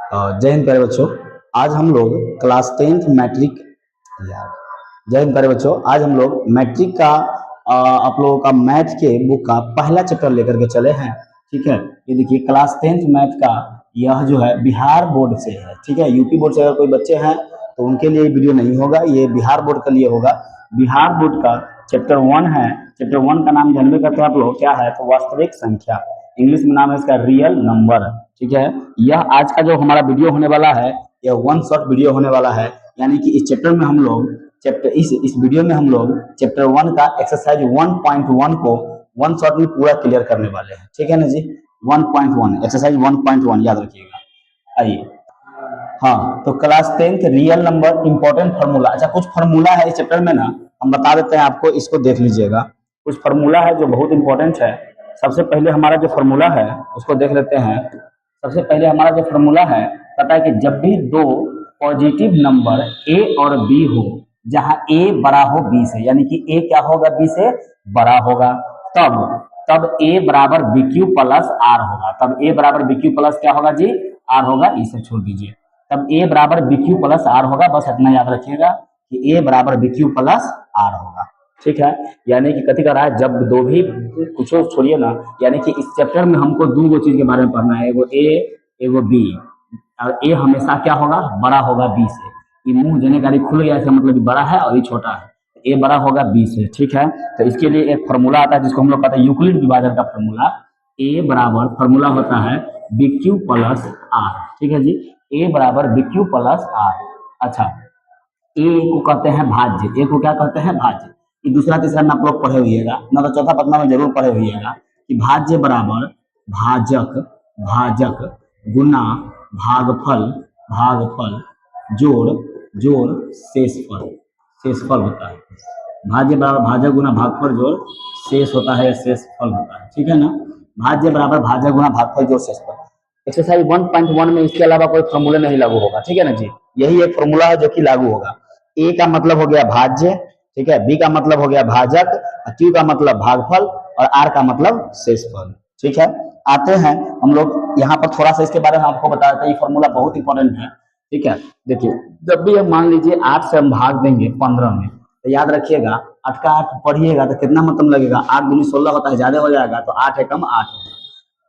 जय हिंद प्यारे बच्चों। आज हम लोग क्लास 10th मैट्रिक यार जय हिंद प्यारे बच्चों। आज हम लोग मैट्रिक का आप लोगों का मैथ के बुक का पहला चैप्टर लेकर के चले हैं। ठीक है, ये देखिए क्लास 10th मैथ का यह जो है बिहार बोर्ड से है। ठीक है, यूपी बोर्ड से अगर कोई बच्चे हैं तो उनके लिए वीडियो नहीं होगा, ये बिहार बोर्ड के लिए होगा। बिहार बोर्ड का चैप्टर 1 है। चैप्टर 1 का नाम जानबे करते हैं आप लोग, क्या है तो वास्तविक संख्या। इंग्लिश में नाम है इसका रियल नंबर। ठीक है, यह आज का जो हमारा वीडियो होने वाला है यह वन शॉट वीडियो होने वाला है। यानी कि इस चैप्टर में हम लोग इस वीडियो में हम लोग चैप्टर 1 का एक्सरसाइज 1.1 को वन शॉट में पूरा क्लियर करने वाले हैं। ठीक है ना जी, 1.1 एक्सरसाइज 1.1 याद रखिएगा। आइए, हाँ तो class 10th real number important formula. अच्छा, कुछ फार्मूला है इस चैप्टर में ना, हम बता देते हैं आपको, इसको देख लीजिएगा। कुछ फार्मूला है जो बहुत इंपॉर्टेंट है। सबसे पहले हमारा जो फार्मूला है उसको देख लेते हैं। सबसे पहले हमारा जो फार्मूला है, पता है कि जब भी दो पॉजिटिव नंबर ए और बी हो, जहां ए बड़ा हो बी से, यानी कि ए क्या होगा बी से बड़ा होगा, तब तब ए बराबर बी क्यू प्लस आर होगा। तब ए बराबर बी क्यू प्लस क्या होगा जी, आर होगा। इसे छोड़ दीजिए, तब ए बराबर बी क्यू प्लस आर होगा। बस इतना याद रखिएगा कि ए बराबर बी क्यू प्लस आर होगा। ठीक है, यानी कि कथी कर रहा है, जब दो भी कुछ छोड़िए ना, यानी कि इस चैप्टर में हमको दो गो चीज के बारे में पढ़ना है, एगो ए एगो बी। और ए हमेशा क्या होगा, बड़ा होगा बी से। ये मुंह जने गाड़ी खुल गया इसका मतलब बड़ा है और ये छोटा है, ए बड़ा होगा बी से। ठीक है, तो इसके लिए एक फॉर्मूला आता है जिसको हम लोग कहते हैं यूक्लिड विभाजन का फॉर्मूला। ए बराबर फॉर्मूला होता है बी क्यू प्लस आर। ठीक है जी, ए बराबर बी क्यू प्लस आर। अच्छा, ए को कहते हैं भाज्य। ए को क्या कहते हैं, भाज्य। ये दूसरा तीसरा में आप लोग पढ़े हुईएगा ना, तो चौथा पतना में जरूर पढ़े हुईएगा कि भाज्य बराबर भाजक भाजक गुना भागफल भागफल जोड़ जोड़ शेषफल शेषफल होता है। भाज्य बराबर भाजक गुना भागफल जोड़ शेष होता है या शेषफल होता है। ठीक है ना, भाज्य बराबर भाजक गुना भागफल जोड़ शेषफल। एक्सरसाइज 1.1 में इसके अलावा कोई फॉर्मूला नहीं लागू होगा। ठीक है ना जी, यही एक फॉर्मूला है जो कि लागू होगा। ए का मतलब हो गया भाज्य, ठीक है, बी का मतलब हो गया भाजक, क्यू का मतलब भागफल और आर का मतलब शेषफल। ठीक है, आते हैं हम लोग यहाँ पर थोड़ा सा इसके बारे में आपको बता देते हैं। ये फॉर्मूला बहुत इंपॉर्टेंट है। ठीक है, देखिए जब भी हम मान लीजिए 8 से हम भाग देंगे 15 में, तो याद रखिएगा 8 का 8 पढ़िएगा तो कितना मतलब लगेगा, 8 दूनी 16 होता है, ज्यादा हो जाएगा तो 8 एकम 8 होगा।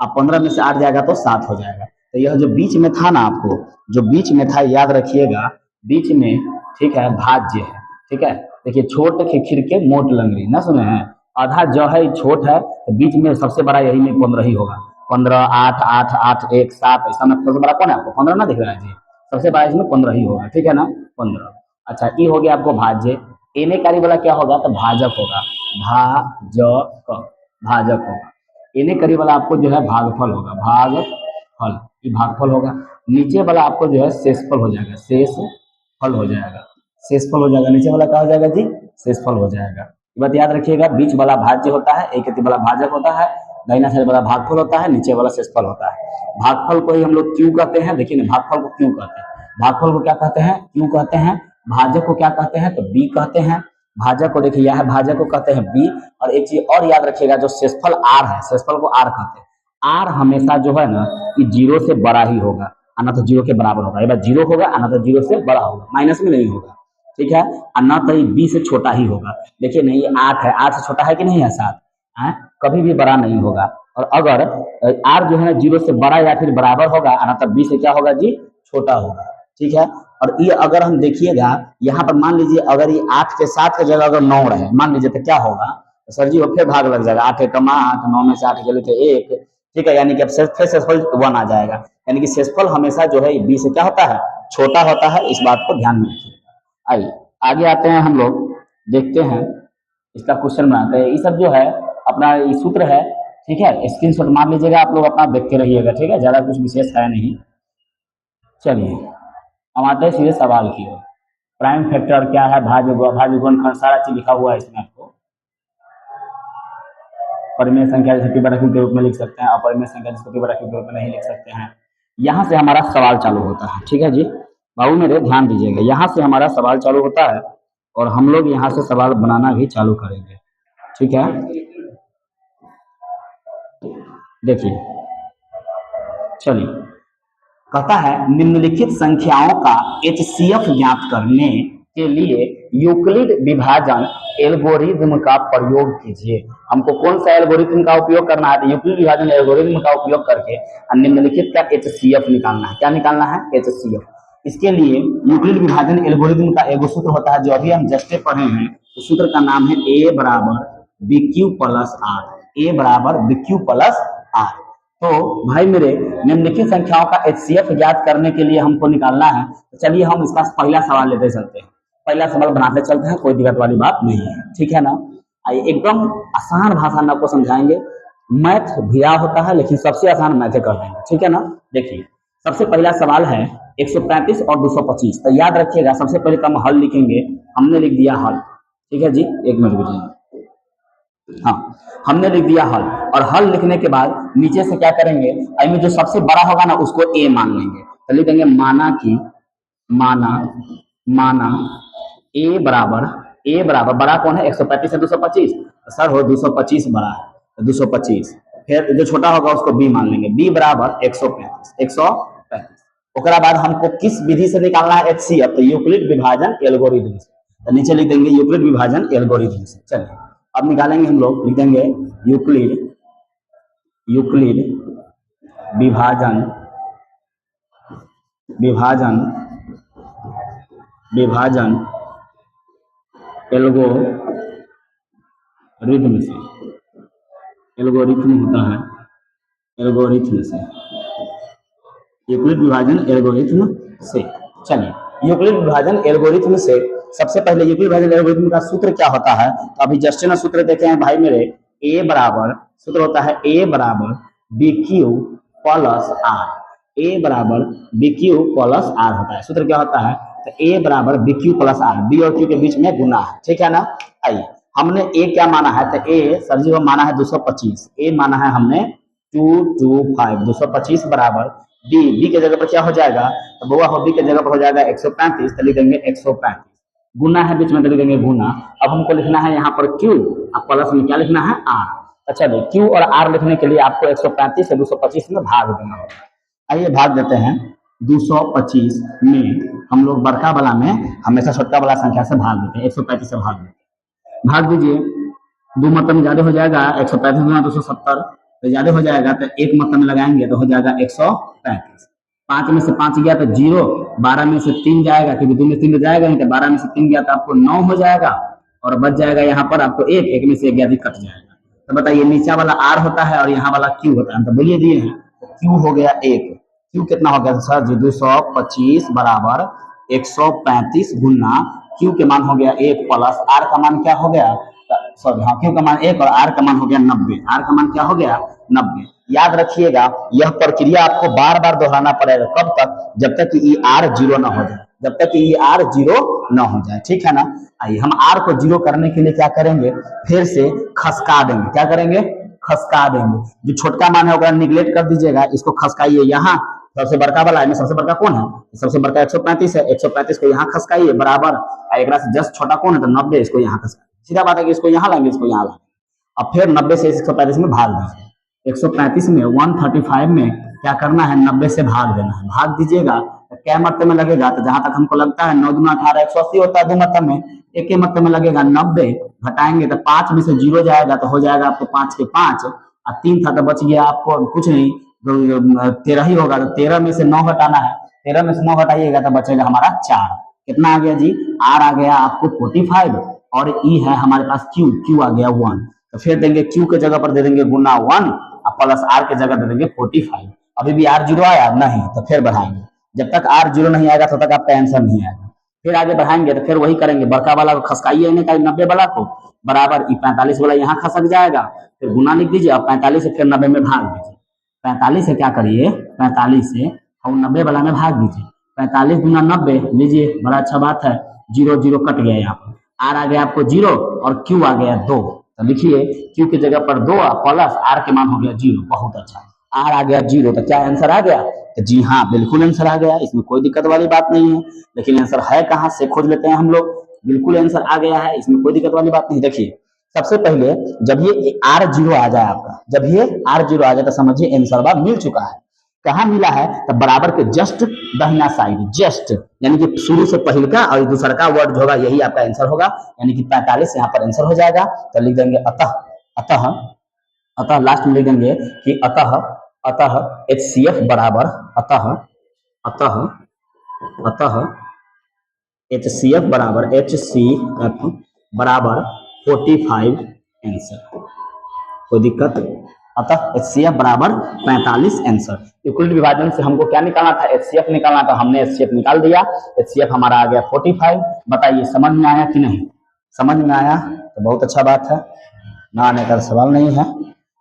अब 15 में से 8 जाएगा तो 7 हो जाएगा। तो यह जो बीच में था ना, आपको जो बीच में था याद रखिएगा, बीच में ठीक है भाज्य है। ठीक है, देखिए छोट खिर के मोट लंगड़ी ना सुने हैं, आधा जो है छोट है तो बीच में सबसे बड़ा यही में 15 ही होगा। 15 8 8 8 1 7, ऐसा में सबसे बड़ा कौन है, आपको 15 ना दिख रहा है जी, सबसे बड़ा इसमें 15 ही होगा। ठीक है ना, 15। अच्छा, ये हो गया आपको भाज्य। एने कारी वाला क्या होगा तो भाजक होगा, भाजक भाजक होगा। एने करी वाला आपको जो है भागफल होगा, भागफल, ये भागफल होगा। नीचे वाला आपको जो है शेषफल हो जाएगा, शेषफल हो जाएगा, शेषफल हो जाएगा। नीचे वाला क्या हो जाएगा जी, शेषफल हो जाएगा। ये बात याद रखिएगा, बीच वाला भाज्य होता है, एक वाला भाजक होता है, दाहिना साइड वाला भागफल होता है, नीचे वाला शेषफल होता है। भागफल को ही हम लोग क्यों कहते हैं, देखिए ना, भागफल को क्यों कहते हैं, भागफल को क्या कहते हैं, क्यों कहते हैं, भाजक को क्या कहते हैं तो बी कहते हैं। भाजक को देखिए यह भाजक को कहते हैं बी। और एक चीज और याद रखिएगा, जो शेषफल आर है, शेषफल को आर कहते हैं। आर हमेशा जो है ना ये जीरो से बड़ा ही होगा, आना तो जीरो के बराबर होगा। ये बात जीरो होगा, आना तो जीरो से बड़ा होगा, माइनस में नहीं होगा। ठीक है, और ना तो बी से छोटा ही होगा। देखिए नहीं, ये 8 है, 8 से छोटा है कि नहीं है 7 है, कभी भी बड़ा नहीं होगा। और अगर आर जो है ना जीरो से बड़ा या फिर बराबर होगा, आना तो बी से क्या होगा जी, छोटा होगा। ठीक है, और ये अगर हम देखिएगा यहाँ पर मान लीजिए अगर ये 8 के 7 की जगह अगर 9 रहे मान लीजिए, तो क्या होगा, तो सर जी वो फिर भाग लग जाएगा, 8 एकम 8, 9 में से 8 चले थे 1। ठीक है, यानी कि अब फिर शेषफल 1 आ जाएगा। यानी कि शेषफल हमेशा जो है बी से क्या होता है, छोटा होता है। इस बात को ध्यान में रखिएगा। आइए आगे आते हैं, हम लोग देखते हैं इसका क्वेश्चन बनाते हैं। ये सब जो है अपना ये सूत्र है। ठीक है, स्क्रीनशॉट मार लीजिएगा, आप लोग अपना देखते रहिएगा। ठीक है, ज्यादा कुछ विशेष है नहीं। चलिए हम आते हैं सीधे सवाल की ओर। प्राइम फैक्टर क्या है, भाज्य भाज्य गुणनखंड सारा चीज लिखा हुआ है इसमें। आपको परिमेय संख्या जिसे पी बटा क्यू के रूप में लिख सकते हैं, अपरिमेय संख्या जिसे पी बटा क्यू के रूप में नहीं लिख सकते हैं। यहाँ से हमारा सवाल चालू होता है। ठीक है जी, बाबू मेरे ध्यान दीजिएगा, यहाँ से हमारा सवाल चालू होता है और हम लोग यहाँ से सवाल बनाना भी चालू करेंगे। ठीक है, देखिए चलिए कहता है निम्नलिखित संख्याओं का एचसीएफ ज्ञात करने के लिए यूक्लिड विभाजन एल्गोरिथ्म का प्रयोग कीजिए। हमको कौन सा एल्गोरिथ्म का उपयोग करना है? तो यूक्लिड विभाजन एल्गोरिथ्म का उपयोग करके निम्नलिखित का एचसीएफ निकालना है। क्या निकालना है? एचसीएफ। इसके लिए यूक्लिड विभाजन एल्गोरिथ्म का एक सूत्र होता है जो अभी हम जस्ट पढ़े हैं। उस सूत्र का नाम है ए बराबर बी क्यू प्लस आर। ए बराबर बी क्यू प्लस आर। तो भाई मेरे निम्नलिखित संख्याओं का एचसीएफ ज्ञात करने के लिए हमको निकालना है। तो चलिए हम इसका पहला सवाल लेते चलते हैं। पहला सवाल बनाते चलते हैं, कोई दिक्कत वाली बात नहीं है, ठीक है ना। आइए एकदम आसान भाषा में आपको समझाएंगे। मैथ भिड़ा होता है लेकिन सबसे आसान मैथ कर देंगे, ठीक है ना। देखिए सबसे पहला सवाल है 135 और 225। तो याद रखिएगा सबसे पहले तो हम हल लिखेंगे। हमने लिख दिया हल, ठीक है जी, एक मिनट रुकिए। हाँ, हमने लिख दिया हल, और हल लिखने के बाद नीचे से क्या करेंगे, में जो सबसे बड़ा होगा ना उसको ए मान लेंगे। तो लिख देंगे माना कि माना ए बराबर बड़ा कौन है? 135 से 225। सर हो 225 बड़ा है तो 225, फिर जो छोटा होगा उसको बी मान लेंगे। बी बराबर 135। ओकरा बाद हमको किस विधि से निकालना है एचसीएफ? तो यूक्लिड विभाजन एल्गोरिथम से। तो नीचे लिख देंगे यूक्लिड विभाजन एल्गोरिथम से। चलिए अब निकालेंगे हम लोग, लिख देंगे यूक्लिड विभाजन एल्गोरिथम से। एल्गोरिथम होता है एल्गोरिथम से, यूक्लिड विभाजन एल्गोरिथम से। चलिए यूक्लिड विभाजन एल्गोरिथम से सबसे पहले यूक्लिड विभाजन एल्गोरिथम का सूत्र क्या होता है? तो अभी जस्ट ना सूत्र देखे हैं भाई मेरे। ए बराबर सूत्र होता है ए बराबर बी क्यू प्लस आर। ए बराबर बी क्यू प्लस आर होता है। सूत्र क्या होता है? तो ए बराबर B Q plus r, b और क्यू के बीच में गुना है, ठीक है ना। आइए हमने ए क्या माना है? तो ए सर जी को माना है 225। ए माना है हमने 225। 225 बराबर बी के जगह पर क्या हो जाएगा? तो बउआ हो बी के जगह पर हो जाएगा 135। तो लिख देंगे 135। गुना है बीच में तो लिख देंगे गुना। अब हमको लिखना है यहाँ पर क्यू, अब प्लस में क्या लिखना है? आर। अच्छा जी, क्यू और आर लिखने के लिए आपको 135 से 225 में भाग देना होगा। आइए भाग देते हैं। 225 में हम लोग बड़का वाला में हमेशा छोटा वाला संख्या से भाग देते हैं। 135 से भाग देते हैं, भाग दीजिए। दो मतलब में ज्यादा हो जाएगा 135 गुना 270, तो ज्यादा हो जाएगा। तो एक मतलब में लगाएंगे तो हो जाएगा 135। 5 में से 5 गया तो 0, 12 में से 3 जाएगा क्योंकि 2 में 3 जाएगा नहीं, तो 12 में से 3 गया तो आपको 9 हो जाएगा, और बच जाएगा यहाँ पर आपको एक में से 1 गया कट जाएगा। तो बताइए नीचा वाला आर होता है और यहाँ वाला क्यू होता है। तो बोलिए दिए हैं, तो क्यू हो गया 1। क्यू कितना हो गया सर जी? 225 बराबर 135 गुना क्यू के मान हो गया 1 प्लस आर का मान क्या हो गया? सॉरी हाँ, क्यू का मान 1 और आर का मान हो गया 90। आर का मान क्या हो गया? 90। याद रखिएगा यह प्रक्रिया आपको बार बार दोहराना पड़ेगा। कब तक? जब तक कि आर 0 ना हो जाए, जब तक कि आर 0 ना हो जाए, ठीक है ना। आइए हम आर को 0 करने के लिए क्या करेंगे? फिर से खसका देंगे। क्या करेंगे? खसका देंगे। जो छोटका मान है वो निगलेक्ट कर दीजिएगा, इसको खसकाइए। यहाँ सबसे बड़का वाला है, सबसे बड़का कौन है? सबसे बड़का 135 है। 135 को यहाँ खसकाइए बराबर, एक से जस्ट छोटा कौन है? तो 90, इसको यहाँ खसकाइए। सीधा बात है कि इसको यहाँ लाएंगे, इसको यहाँ लाएंगे। अब फिर 90 से 135 में भाग दीजिए। 135 में 135 में क्या करना है? 90 से भाग देना है। भाग दीजिएगा तो क्या मतलब में लगेगा? तो जहां तक हमको लगता है 9 दूना 18 180 होता है। दो मतलब में एक के मतलब में लगेगा 90, घटाएंगे तो 5 में से 0 जाएगा तो हो जाएगा आपको 5 के 5, और 3 था तो बच गया आपको कुछ नहीं, 13 ही होगा। तो 13 में से 9 घटाना है। 13 में से 9 घटाइएगा तो बचेगा हमारा 4। कितना आ गया जी? आर आ गया आपको 45, और ई है हमारे पास क्यू आ गया 1। तो फिर देंगे क्यू के जगह पर दे देंगे गुना 1 और प्लस आर के जगह दे देंगे 45। अभी भी आर 0 आया नहीं, तो फिर बढ़ाएंगे। जब तक आर 0 नहीं आएगा तब तक आपका आंसर नहीं आएगा। फिर आगे बढ़ाएंगे तो फिर वही करेंगे, बड़का वाला को खसकाइए 90 वाला को बराबर, 45 वाला यहाँ खसक जाएगा। फिर गुना लिख दीजिए, अब 45 से फिर 90 में भाग दीजिए। 45 से क्या करिए? 45 से हम 90 वाला में भाग दीजिए। 45 गुना 90 लीजिए, बड़ा अच्छा बात है। 0 0 कट गया यहाँ पर। आर आ गया आपको 0 और क्यू आ गया 2। तो लिखिए क्यू की जगह पर 2 प्लस आर के मान हो गया 0। बहुत अच्छा, आर आ गया 0। तो क्या आंसर आ गया? तो जी हाँ, बिल्कुल आंसर आ गया, इसमें कोई दिक्कत वाली बात नहीं है। लेकिन आंसर है कहाँ से खोज लेते हैं हम लोग। बिल्कुल आंसर आ गया है, इसमें कोई दिक्कत वाली बात नहीं। देखिए सबसे पहले जब ये आर 0 आ जाए आपका, जब ये आर 0 आ जाए तो समझिए आंसर मिल चुका है। कहाँ मिला है, तो बराबर के जस्ट दाहिना साइड, जस्ट यानी कि शुरू से पहले का और दूसरा का वर्ड जो होगा यही आपका आंसर होगा, यानी कि 45 यहाँ पर आंसर हो जाएगा। तो लिख देंगे अतः, अतः, अतः लास्ट में लिख देंगे कि अतः, अतः HCF बराबर, अतः, अतः, अतः HCF बराबर, HCF बराबर 45 आंसर, कोई दिक्कत। अतः HCF बराबर 45 आंसर। यूक्लिड विभाजन से हमको क्या निकालना था, HCF निकालना था, हमने HCF निकाल दिया, HCF हमारा आ गया 45। बताइए समझ में आया कि नहीं, समझ में आया तो बहुत अच्छा बात है, ना आने का सवाल नहीं है।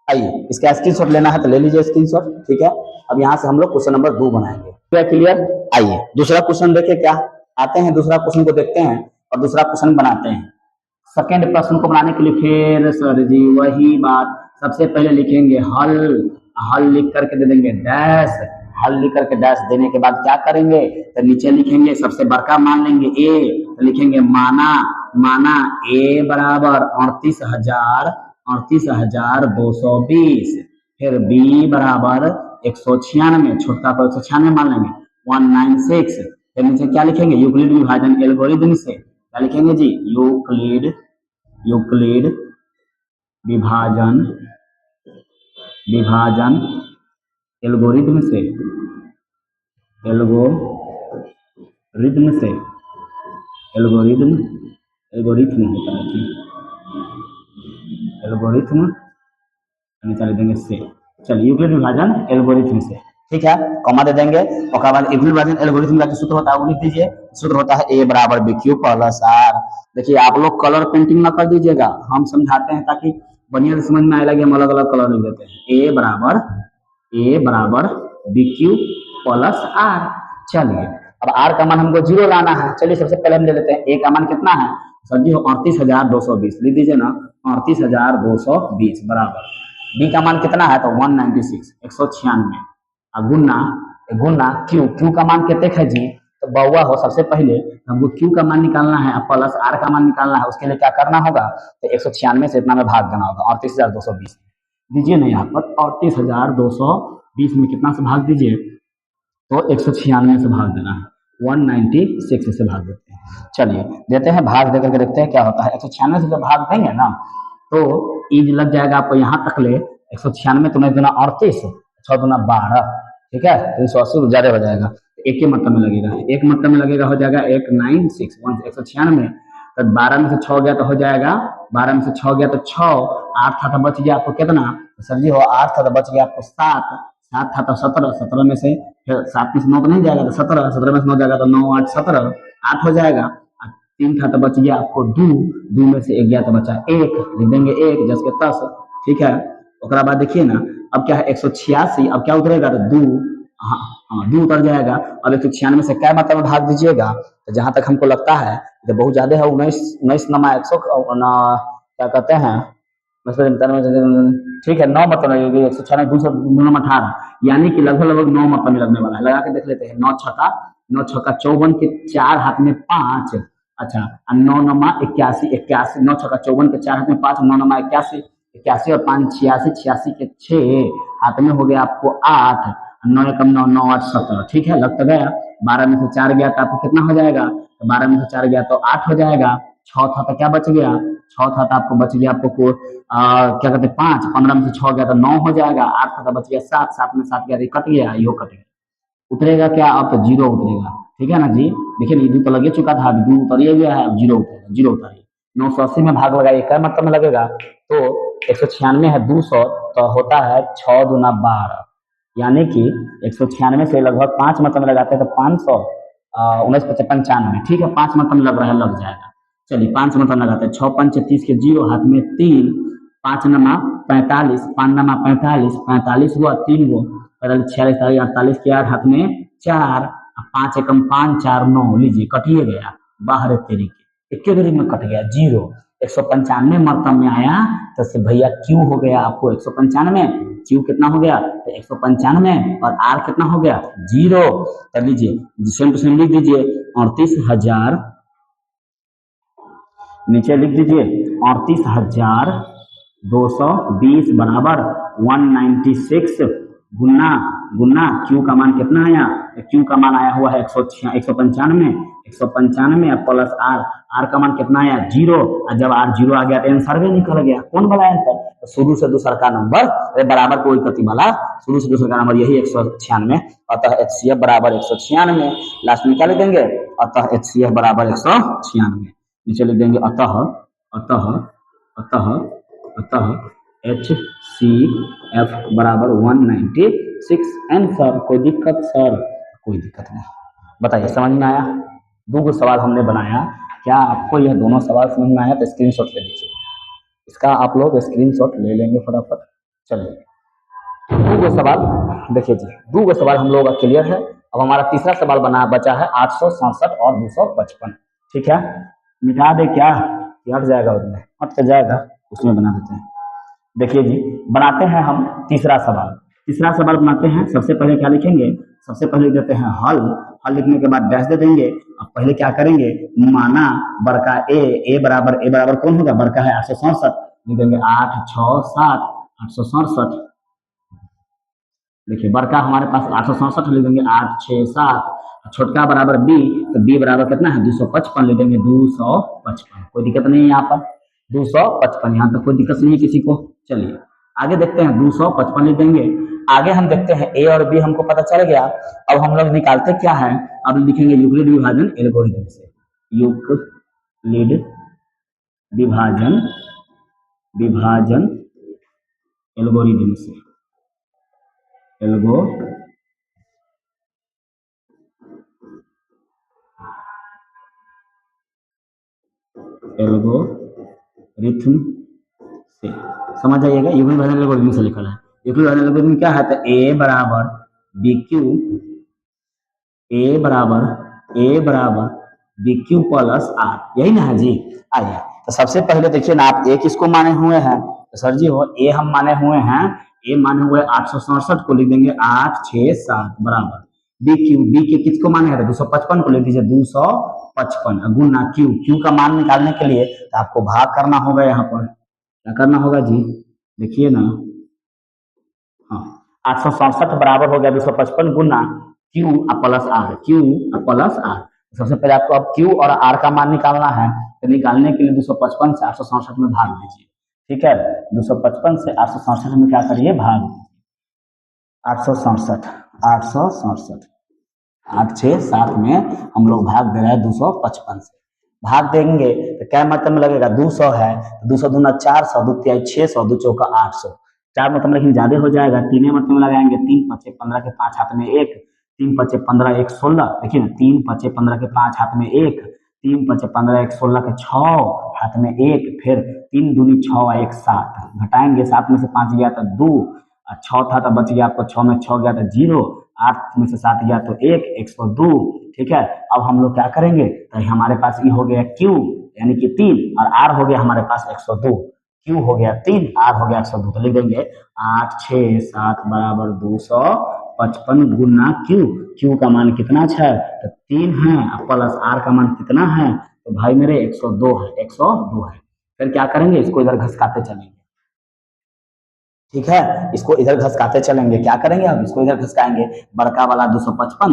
आइए इसका स्क्रीनशॉट लेना है तो ले लीजिए स्क्रीनशॉट, ठीक है। अब यहाँ से हम लोग क्वेश्चन नंबर 2 बनाएंगे, क्लियर। आइए दूसरा क्वेश्चन देखिए, क्या आते हैं, दूसरा क्वेश्चन को देखते हैं और दूसरा क्वेश्चन बनाते हैं। सेकेंड प्रश्न को बनाने के लिए फिर सर जी वही बात, सबसे पहले लिखेंगे हल, हल लिख करके दे देंगे डैश, हल लिख करके डैश देने के बाद क्या करेंगे, तो नीचे लिखेंगे सबसे बड़का मान लेंगे ए, तो लिखेंगे माना, माना ए बराबर 38,220, फिर बी बराबर 196, छोटा को 196 मान लेंगे 196, फिर नीचे क्या लिखेंगे, यूक्लिड विभाजन एल्गोरिथम से क्या लिखेंगे जी, यूक्लिड, यूक्लिड विभाजन, विभाजन एल्गोरिथम से, एल्गोरिथम से, एल्गोरिथम, एल्गोरिथम होता है कि एल्गोरिथम निकाल देंगे से, चलिए यूक्लिड विभाजन एल्गोरिथम से, ठीक है, कॉमा दे देंगे। और बाद यूक्लिड विभाजन एल्गोरिथम का जो सूत्र होता है वो लिख दीजिए, सूत्र होता है ए बराबर बी क्यू प्लस आर। देखिए आप लोग कलर पेंटिंग ना कर दीजिएगा, हम समझाते हैं ताकि बढ़िया से समझ में आए, लगे हम अलग अलग कलर लिख देते हैं। ए बराबर बी क्यू प्लस आर। चलिए अब आर का मान हमको 0 लाना है, चलिए सबसे पहले हम ले लेते हैं ए का मान कितना है, सर जी 38,220 लिख दीजिए ना, 38,220 बराबर बी का मान कितना है, तो 196, 196, गुना, गुना क्यू, क्यू का मान कितने है जी, तो बउआ हो सबसे पहले हमको क्यू का मान निकालना है प्लस आर का मान निकालना है, उसके लिए क्या करना होगा, तो 196 से इतना में भाग देना होगा, 38,220 दीजिए ना यहाँ पर, 38,220 में कितना से भाग दीजिए, तो 196 से भाग देना है, 196 से भाग देते हैं। चलिए देते हैं भाग देकर के देखते हैं क्या होता है, 196 से जब भाग देंगे ना तो ईज लग जाएगा आपको यहाँ तक ले, 196 तुम्हें देना 38, 6 दूना 12, ठीक है, 380 ज्यादा हो जाएगा, एक ही मतलब में लगेगा, एक मतलब में लगेगा, हो जाएगा 196, 196, तो 12 में से 6 गया तो हो जाएगा, 12 में से 6 गया तो 6, 8 था तो बच गया आपको कितना, तो सर जी हो 8 था तो बच गया आपको 7, 7 था तो 17, 17 में से फिर 7 में से 9 तो नहीं जाएगा तो 17, 17 में से 9 जाएगा तो 9 8 17, 8 हो जाएगा, 3 था तो बच गया आपको 2, 2 में से 1 गया तो बचा 1, लिख देंगे 1 10 के 10, ठीक है। उसके बाद देखिए ना अब क्या है 186, अब क्या उतरेगा तो 2, हाँ हाँ 2 उतर जाएगा। अब 196 से क्या मतलब भाग दीजिएगा, तो जहां तक हमको लगता है तो बहुत ज्यादा है, 19 नमा 100 क्या कहते हैं, ठीक है 9 मतलब 196 200 18, यानी कि लगभग लगभग 9 मतलब में लगने वाला है, लगा के देख लेते हैं, 9 छक्का 54 के 4 हाथ में 5, अच्छा 9 नमा 81, 81 9 छक्का 54 के 4 हाथ में 5, 9 नमा 81, 81 और 5 86, 86 के 6 हाथ में हो गया आपको 8, 9 एकम 9 9 8 17, ठीक है लग तो गया। 12 में से 4 गया तो आपको कितना हो जाएगा, तो 12 में से 4 गया तो 8 हो जाएगा, 6 था तो क्या बच गया, 6 था तो आपको बच गया आपको क्या कहते हैं 5, 15 में से 6 गया तो 9 हो जाएगा, 8 था तो बच गया 7, 7 में 7 गया तो कट गया, यो कट गया, उतरेगा क्या, अब तो 0 उतरेगा, ठीक है ना जी। देखिए ये 2 तो लगे चुका था, अभी 2 उतरिए गया है, अब 0 उतरेगा, 0 उतरिए, 980 में भाग लगाइए क्या मतलब में लगेगा, तो 196 है 200 तो होता है 6 दूना 12, यानी कि 196 से लगभग 5 मतलब में लगाते हैं तो 500 19 55 95, ठीक है 5 मतलब लग रहा है, लग जाएगा। चलिए 5 मतलब लगाते हैं, 6 5 30 के 0 हाथ में 3, 5 नमा 45, 5 नमा 45, 45 हुआ 3 गो 46 48 के 8 हाथ में 4, 5 एकम 5 4 9, लीजिए कटिए गया, बाहर तेरी के एक घड़ी में कट गया 0, 195 मतलब में आया तो से भैया क्यू हो गया आपको 195, क्यू कितना हो गया तो 195 और आर कितना हो गया 0, कर लीजिए सेम टू सेम लिख दीजिए 38,000, नीचे लिख दीजिए 38,220 बराबर 196 गुना गुना क्यू का मान कितना आया, क्यू का मान आया हुआ है 195 प्लस आर, आर का मान कितना आया 0, और जब आर 0 आ गया तो आंसर भी निकल गया। कौन वाला आंसर, तो शुरू से दूसरा का नंबर बराबर कोई कति वाला, शुरू से दूसरा का नंबर यही 196, अतः HCF बराबर 196, लास्ट में क्या लिख देंगे, अतः HCF बराबर 196, नीचे लिख देंगे अतः अतः अतः अतः HCF बराबर 196 आंसर। कोई दिक्कत सर, कोई दिक्कत नहीं, बताइए समझ में आया। दो सवाल हमने बनाया, क्या आपको यह दोनों सवाल समझ में आया, तो स्क्रीनशॉट ले लीजिए, इसका आप लोग स्क्रीनशॉट ले लेंगे फटाफट। चलिए दो सवाल देखिए जी, दो सवाल हम लोग का क्लियर है। अब हमारा तीसरा सवाल बना बचा है 867 और 255, ठीक है, मिटा दे क्या, हट जाएगा, उसमें हट जाएगा, उसमें बना देते हैं। देखिए जी, बनाते हैं हम तीसरा सवाल बनाते हैं। सबसे पहले क्या लिखेंगे, सबसे पहले देते हैं हल, हल लिखने के बाद डैश दे देंगे। अब पहले क्या करेंगे, माना बड़का ए बराबर कौन होगा, बड़का है 867, लिख देंगे 8 6 7 867। देखिए बड़का हमारे पास 867, लिख देंगे 8 6 7, छोटका बराबर बी, तो बी बराबर कितना है 255, लिख देंगे 255, कोई दिक्कत नहीं है यहाँ पर 255, यहाँ तक कोई दिक्कत नहीं है किसी को। चलिए आगे देखते हैं, 255 लिख देंगे। आगे हम देखते हैं ए और बी हमको पता चल गया, अब हम लोग निकालते क्या है, अब लिखेंगे यूक्लिड विभाजन एल्गोरिथम से, यूक्लिड विभाजन एल्गोरिथम से, एल्गोरिथम से समझ जाइएगा, यूक्लिड विभाजन एल्गोरिथम से लिखा है। यूक्लिड विभाजन एल्गोरिथम क्या है, तो ए बराबर बी क्यू प्लस आर, यही ना है जी। आइए तो सबसे पहले देखिए ना, आप ए किसको माने हुए हैं, तो सर जी हो ए हम माने हुए हैं, ए माने हुए 867 को लिख देंगे 8 6 7 बराबर बी के किसको माने हैं, 255 को लिख दीजिए 255, गुना क्यू का मान निकालने के लिए तो आपको भाग करना होगा, यहाँ पर क्या करना होगा जी, देखिए ना, हाँ 867 बराबर हो गया 255 गुना क्यू प्लस आर। सबसे पहले आपको अब क्यू और आर का मान निकालना है, तो निकालने के लिए 255 से 867 में भाग दीजिए, ठीक है, 255 से 867 में क्या करिए, भाग 867 8 6 7 में हम लोग भाग दे रहे हैं 255 से, भाग देंगे तो क्या मतलब में लगेगा, 200 है, 200 दूना 400, 2 तिहाई 600, 2 चौका 800, 4 मतलब लेकिन ज्यादा हो जाएगा, 3 मतलब में लगाएंगे, 3 5 15 के 5 हाथ में 1, 3 5 15 1 16, देखिए ना 3 5 15 के 5 हाथ में 1, 3 5 15 1 16 के 6 हाथ में 1, फिर 3 दूनी 6 और 1 7, घटाएंगे 7 में से 5 गया तो 2, 6 था तो बच गया आपको 6 में 6 गया तो 0, 8 में से 7 गया तो 1, 102, ठीक है। अब हम लोग क्या करेंगे, तो हमारे पास ये हो गया क्यू यानी कि 3 और आर हो गया हमारे पास 102, क्यू हो गया 3 आर हो गया 102, तो लिख देंगे 8 6 7 बराबर 255 गुना क्यू का मान कितना है, तो 3 है, प्लस आर का मान कितना है, तो भाई मेरे 102 है। फिर क्या करेंगे, इसको इधर घसकाते चलेंगे, ठीक है, इसको इधर घसकाते चलेंगे, क्या करेंगे अब इसको इधर घसकाएंगे, बड़का वाला 255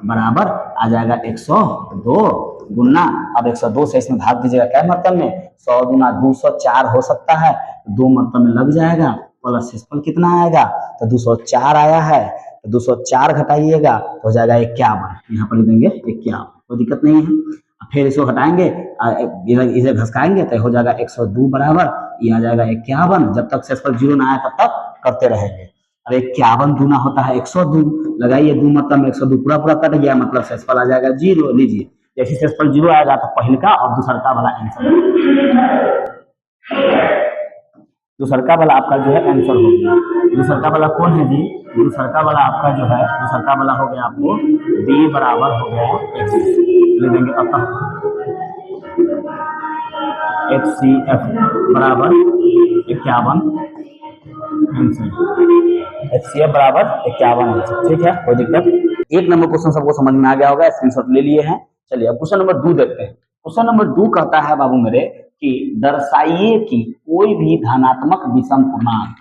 बराबर आ जाएगा 102 गुना, अब 102 से इसमें भाग दीजिएगा, क्या मतलब में 100 गुना 204 हो सकता है, 2 मतलब में लग जाएगा, प्लस शेषफल कितना आएगा, तो 204 आया है, तो 204 घटाइएगा तो हो जाएगा 51, यहाँ पर लिख देंगे 51, कोई दिक्कत नहीं है। फिर इसको हटाएंगे, इधर घसकाएंगे तो हो जाएगा 102 बराबर, ये आ जाएगा 51, जब तक शेषफल 0 ना आए तब तक करते रहेंगे। अब 51 दूना होता है 102, लगाइए 2 मतलब 102 पूरा कट गया, मतलब शेषफल आ जाएगा 0, लीजिए जैसे शेषफल 0 आएगा तो पहले का और दूसरा वाला आंसर, दूसरा वाला आपका जो है आंसर हो गया। दूसरा वाला कौन है जी, दूसरा वाला आपका जो है, दूसरा वाला हो गया आपको बी बराबर हो गया x, ले देंगे अतः HCF बराबर 51 आंसर, HCF बराबर 51 आंसर, ठीक है, कोई दिक्कत। एक नंबर क्वेश्चन सबको समझ में आ गया होगा, स्क्रीनशॉट ले लिए हैं। चलिए अब क्वेश्चन नंबर 2 देखते हैं। क्वेश्चन नंबर 2 कहता है बाबू मेरे कि दर्शाइए कि कोई भी धनात्मक विषम पूर्णांक।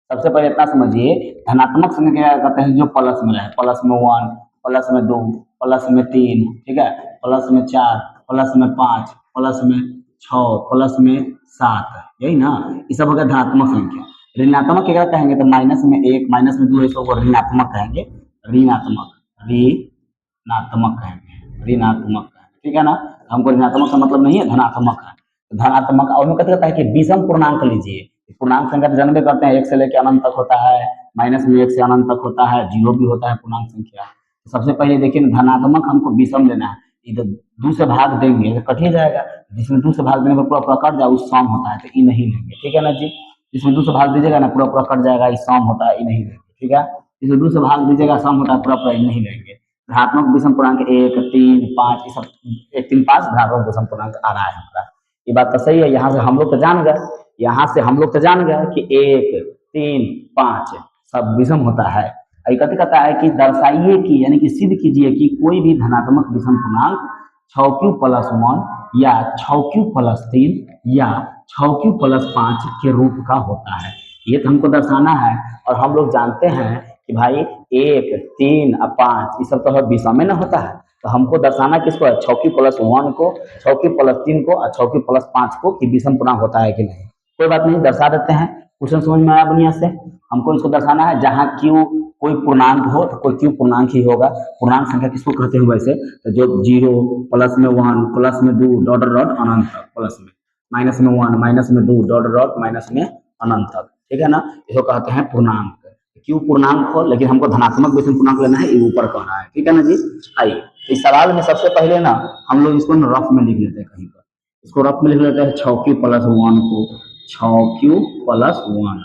सबसे पहले इतना समझिए, धनात्मक संख्या क्या कहते हैं, जो प्लस में है, प्लस में 1, प्लस में 2, प्लस में 3, ठीक है, प्लस में 4, प्लस में 5, प्लस में 6, प्लस में 7, यही ना, ये सब हो गया धनात्मक संख्या। ऋणात्मक क्या कहेंगे, तो माइनस में 1, माइनस में 2, इसको ऋणात्मक कहेंगे, ऋणात्मक, ऋणात्मक कहेंगे, ऋणात्मक, ठीक है ना। हमको ऋणात्मक का मतलब नहीं है, धनात्मक है। धनात्मक और में कहता है कि विषम पूर्णांक लीजिए। पूर्णांक संख्या तो जानबे करते हैं, 1 से लेकर अनंत तक होता है, माइनस में 1 से अनंत तक होता है, 0 भी होता है पूर्णांक संख्या। तो सबसे पहले देखिए धनात्मक हमको विषम लेना है, इधर 2 से भाग देंगे तो कट ही जाएगा, जिसमें 2 से भाग देने पर पूरा कट जाए, उस सम होता है, तो ये नहीं लेंगे, ठीक है ना जी। जिसमें 2 से भाग दीजिएगा ना, पूरा कट जाएगा, ये सम होता है, ये नहीं लेंगे, ठीक है। जिसमें 2 से भाग दीजिएगा, सम होता है, पूरा ये नहीं लेंगे। धनात्मक विषम पूर्णांक 1, 3, 5, ये सब 1, 3, 5 धनात्मक विषम पूर्णांक आ रहा है हमारा। ये बात तो सही है, यहाँ से हम लोग तो जान गए, यहाँ से हम लोग तो जान गए कि 1, 3, 5 सब विषम होता है। कथी कहता है कि दर्शाइए कि, यानी कि सिद्ध कीजिए कि कोई भी धनात्मक विषम पूर्णांक 6q+1 या 6q+3 या 6q+5 के रूप का होता है। ये तो हमको दर्शाना है, और हम लोग जानते हैं कि भाई 1, 3 और 5 ये सब तो विषम में न होता है, तो हमको दर्शाना किसको है, 6q+1 को, 6q+3 को और 6q+5 को, कि विषम पूर्णांक होता है कि नहीं। कोई बात नहीं, दर्शा देते हैं, क्वेश्चन समझ में आया बढ़िया से। हमको इसको दर्शाना है, जहाँ q कोई पूर्णांक हो तो कोई q पूर्णांक ही होगा। पूर्णांक संख्या किसको कहते हैं वैसे, तो जो 0, प्लस में 1, प्लस में 2, डॉट डॉट अनंत तक, प्लस में, माइनस में 1, माइनस में 2, डॉट डॉट माइनस में अनंत तक, ठीक है ना, इसको कहते हैं पूर्णांक। q पूर्णांक हो, लेकिन हमको धनात्मक विषम पूर्णांक लेना है, ये ऊपर कह रहा है, ठीक है ना जी। आइए इस सवाल में सबसे पहले ना हम लोग इसको रफ में लिख लेते हैं, कहीं पर इसको रफ में लिख लेते हैं, 6q+1 को 6q+1,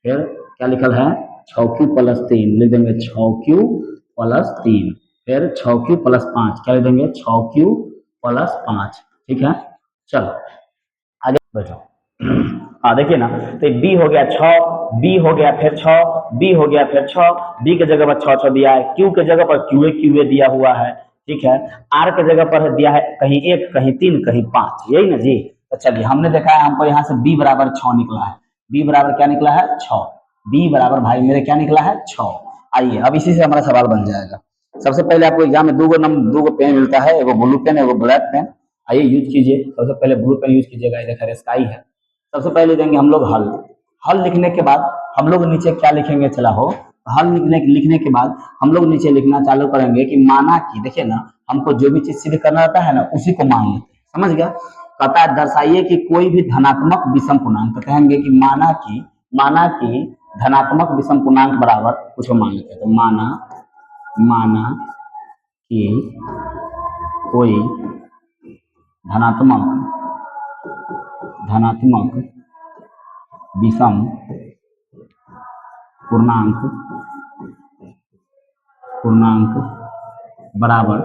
फिर क्या लिखल है, 6q+3 लिख देंगे 6q+3, फिर 6q+5 क्या लिख देंगे, 6q+5, ठीक है। चलो आगे बैठो। हाँ देखिए ना, तो बी हो गया 6, बी हो गया फिर 6, बी हो गया फिर 6, बी के जगह पर 6 दिया है, क्यू के जगह पर क्यूए दिया हुआ है, ठीक है। आर के जगह पर दिया है कहीं 1, कहीं 3, कहीं 5, यही ना जी। तो चलिए हमने देखा है, हमको यहाँ से बी बराबर 6 निकला है, बी बराबर क्या निकला है, 6, बी बराबर भाई मेरे क्या निकला है, 6। आइए अब इसी से हमारा सवाल बन जाएगा। सबसे पहले आपको एग्जाम में 2 पेन मिलता है, एगो ब्लू पेन, एगो ब्लैक पेन। आइए यूज कीजिए, सबसे पहले ब्लू पेन यूज कीजिएगा, देखा स्काई है। सबसे पहले देंगे हम लोग हल, हल लिखने के बाद हम लोग नीचे क्या लिखेंगे, चला हो, हल लिखने के बाद हम लोग नीचे लिखना चालू करेंगे कि माना कि, देखिए ना हमको जो भी चीज सिद्ध करना रहता है ना, उसी को मान लेते हैं, समझ गया। कहता है दर्शाइए कि कोई भी धनात्मक विषम पूर्णांक, तो कहेंगे कि माना कि धनात्मक विषम पूर्णांक बराबर कुछ मान लेते हैं, तो माना कि कोई धनात्मक विषम पूर्णांक बराबर,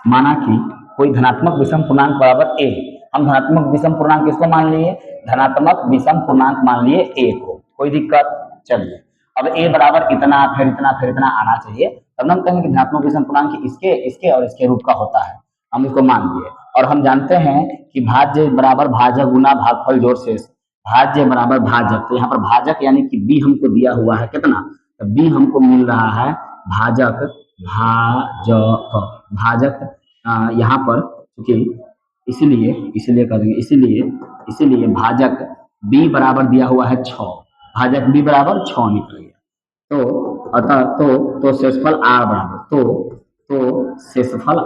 माना कि कोई धनात्मक विषम पूर्णांक बराबर ए। हम धनात्मक विषम पूर्णांक किसको मान लिए, धनात्मक विषम पूर्णांक मान लिए ए को, कोई दिक्कत, चलिए अब ए बराबर इतना फिर इतना फिर इतना आना चाहिए, तब हम कहेंगे कि धनात्मक विषम पूर्णांक इसके और इसके रूप का होता है, हम इसको मान लिए। और हम जानते हैं कि भाज्य बराबर भाजक गुना भागफल जोड़ शेष, भाज्य बराबर भाजक, तो यहाँ पर भाजक यानी कि बी हमको दिया हुआ है कितना, तो बी हमको मिल रहा है भाजक, यहाँ पर क्योंकि इसलिए करेंगे, इसीलिए भाजक बी बराबर दिया हुआ है 6, भाजक बी बराबर 6 निकल गया। तो अतः तो शेषफल आर बराबर, तो शेषफल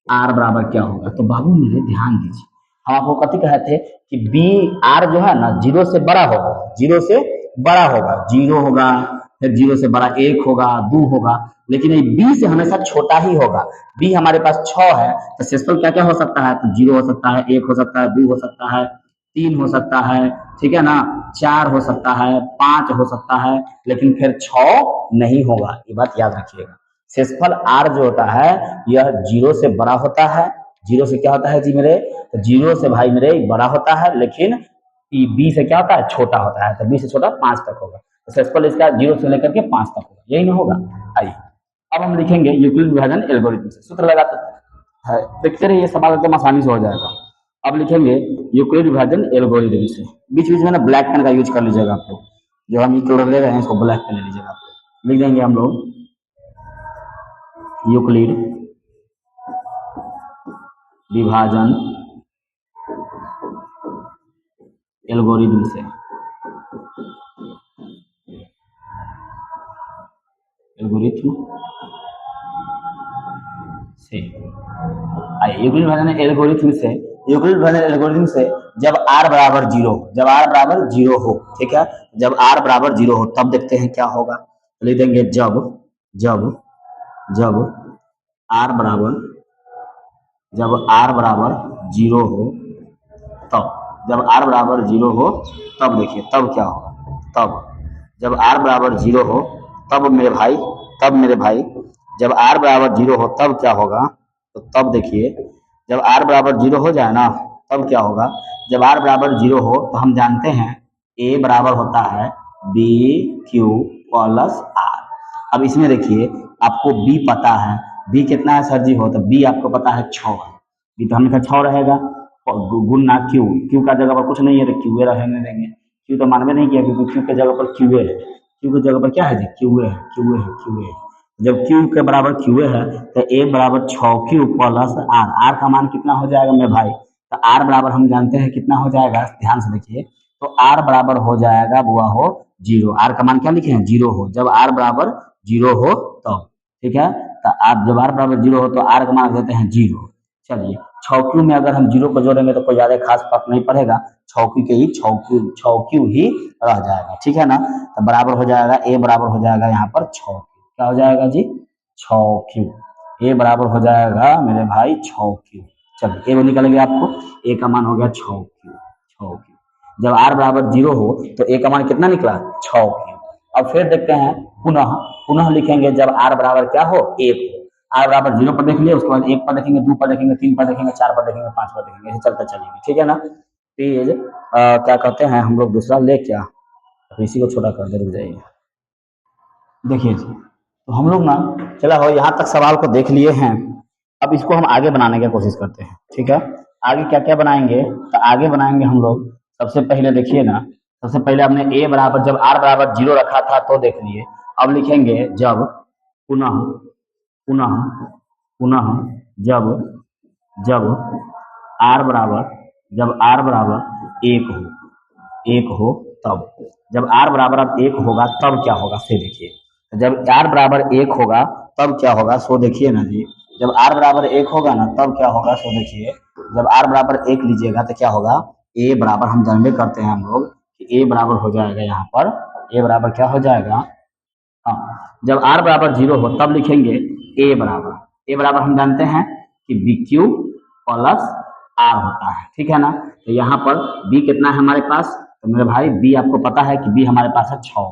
आर बराबर क्या होगा, तो बाबू मेरे ध्यान दीजिए, हम आपको कथी कहे थे कि बी आर जो है ना 0 से बड़ा होगा, 0 होगा, फिर 0 से बड़ा 1 होगा, 2 होगा, लेकिन ये बी से हमेशा छोटा ही होगा। बी हमारे पास 6 है, तो शेषफल क्या क्या हो सकता है, तो 0 हो सकता है, 1 हो सकता है, 2 हो सकता है, 3 हो सकता है, ठीक है ना, 4 हो सकता है, 5 हो सकता है, लेकिन फिर 6 नहीं होगा, ये बात याद रखिएगा। शेषफल आर जो होता है यह 0 से बड़ा होता है, 0 से क्या होता है जी मेरे, तो 0 से भाई मेरे बड़ा होता है, लेकिन बी से क्या होता है, छोटा होता है, तो बी से छोटा 5 तक होगा, तो शेषफल इसका 0 से लेकर के 5 तक होगा, यही ना होगा। आइए अब हम लिखेंगे यूक्लिड विभाजन एल्गोरिथम से, सूत्र लगाते हैं, है। देखते रहिए, सवाल एकदम आसानी से हो जाएगा। अब लिखेंगे यूक्लिड विभाजन एल्गोरिदम से। बीच बीच में ना ब्लैक पेन का यूज कर लीजिएगा आप लोग, जो हम यूक्लिड ले रहे हैं इसको ब्लैक पेन ले लीजिएगा आप लोग। लिख देंगे हम लोग यूक्लिड विभाजन एल्गोरिदम से, एल्गोरिथम से यूक्लिड विभाजन एल्गोरिथम से, यूक्लिड विभाजन एल्गोरिथम से जब r बराबर जीरो, जब r बराबर जीरो हो, ठीक है, जब r बराबर जीरो हो तब देखते हैं क्या होगा। तो लिख देंगे जब जब जब r बराबर, जब r बराबर जीरो हो तब, जब r बराबर जीरो हो तब देखिए तब क्या होगा। तब जब r बराबर जीरो हो तब मेरे भाई, तब मेरे भाई जब r बराबर जीरो हो तब क्या होगा। तो तब देखिए जब r बराबर जीरो हो जाए ना तब क्या होगा। जब r बराबर जीरो हो तो हम जानते हैं a बराबर होता है b q प्लस r। अब इसमें देखिए आपको b पता है, b कितना है सर जी हो, तो b आपको पता है 6 है, b तो हमेशा 6 रहेगा। गुना q, q का जगह पर कुछ नहीं है तो q रहने देंगे, q तो मानवे नहीं किया क्योंकि q के जगह पर q है, q की जगह पर क्या है जी q है, q है, q है। जब q के बराबर q है तो a बराबर 6q प्लस r, r का मान कितना हो जाएगा मेरे भाई। तो r बराबर हम जानते हैं कितना हो जाएगा, ध्यान से देखिए, तो r बराबर हो जाएगा बुआ हो जीरो। r का मान क्या लिखे हैं जीरो हो, जब r बराबर जीरो हो तब, ठीक है। तो आप जब r बराबर जीरो हो तो r का मान देते हैं जीरो। चलिए 6q में अगर हम जीरो को जोड़ेंगे तो कोई ज्यादा खास फर्क नहीं पड़ेगा, 6q के ही 6q ही रह जाएगा, ठीक है ना। तो बराबर हो जाएगा a बराबर हो जाएगा यहाँ पर 6q, क्या हो जाएगा जी 6q, a बराबर हो जाएगा मेरे भाई 6q। चलिए a वो निकल गया आपको, a का मान हो गया 6q, 6q। जब r बराबर जीरो हो तो a का मान कितना निकला 6q। अब फिर देखते हैं पुनः, पुनः लिखेंगे जब r बराबर क्या हो 1 हो, r बराबर जीरो पर देख लिए, उसके बाद 1 पर देखेंगे, 2 पर देखेंगे, 3 पर देखेंगे, 4 पर देखेंगे, 5 पर देखेंगे, ऐसे चलते चलेंगे, ठीक है ना। फिर क्या कहते हैं हम लोग दूसरा ले क्या, तो इसी को छोटा कर दे, रुक जाइए। देखिए जी, तो हम लोग ना चला हो यहाँ तक सवाल को देख लिए हैं, अब इसको हम आगे बनाने की कोशिश करते हैं, ठीक है। आगे क्या क्या बनाएंगे, तो आगे बनाएंगे हम लोग सबसे पहले देखिए ना, सबसे पहले हमने a बराबर जब r बराबर जीरो रखा था तो देख लिए। अब लिखेंगे जब पुनः, पुनः पुनः जब, जब r बराबर, जब r बराबर एक हो, एक हो तब, जब r बराबर अब एक होगा तब क्या होगा से देखिए। जब r बराबर एक होगा तब क्या होगा सो देखिए ना जी, जब r बराबर एक होगा ना तब क्या होगा सो देखिए। जब r बराबर एक लीजिएगा तो क्या होगा, a बराबर हम जानबे करते हैं हम लोग कि a बराबर हो जाएगा यहाँ पर, a बराबर क्या हो जाएगा, हाँ, जब r बराबर जीरो हो तब लिखेंगे a बराबर, a बराबर हम जानते हैं कि बी क्यू प्लस आर होता है, ठीक है ना। तो यहाँ पर b कितना है हमारे पास, तो मेरे भाई b आपको पता है कि b हमारे पास है 6,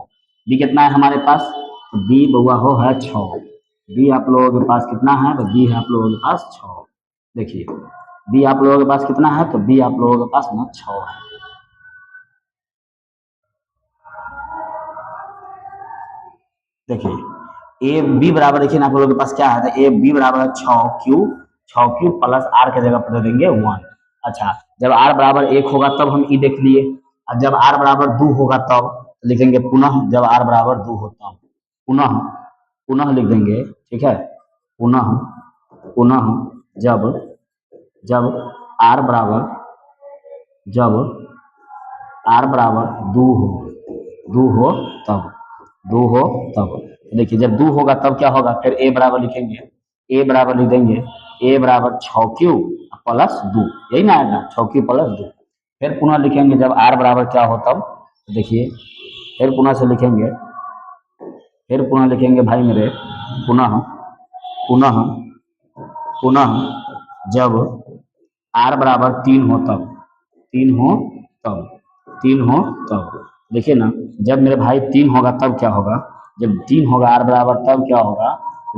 b कितना है हमारे पास, तो b बउआ हो है 6, b आप लोगों के पास कितना है, तो b है आप लोगों के पास 6। देखिए b आप लोगों के पास कितना है, तो b आप लोगों के पास ना 6 है। देखिए ए बी बराबर, देखिए ना आप लोगों के पास क्या है, तो ए बी बराबर है 6q, 6q प्लस आर के जगह पर दे देंगे 1। अच्छा जब आर बराबर एक होगा तब हम ई देख लिए, और जब आर बराबर 2 होगा तब लिखेंगे पुनः, जब आर बराबर 2 हो तब पुनः, पुनः लिख देंगे, ठीक है, पुनः, पुनः जब, जब आर बराबर, जब आर बराबर 2 हो, 2 हो तब, 2 हो तब। देखिए जब 2 होगा तब क्या होगा, फिर ए बराबर लिखेंगे, ए बराबर लिख देंगे, ए बराबर 6q प्लस 2, यही ना आएगा 6q प्लस 2। फिर पुनः लिखेंगे जब आर बराबर क्या हो तब, देखिए फिर पुनः से लिखेंगे, फिर पुनः लिखेंगे भाई मेरे, पुनः, पुनः, पुनः जब आर बराबर 3 हो तब, 3 हो तब, 3 हो तब। देखिए ना जब मेरे भाई 3 होगा तब क्या होगा, जब 3 होगा आर बराबर तब क्या होगा,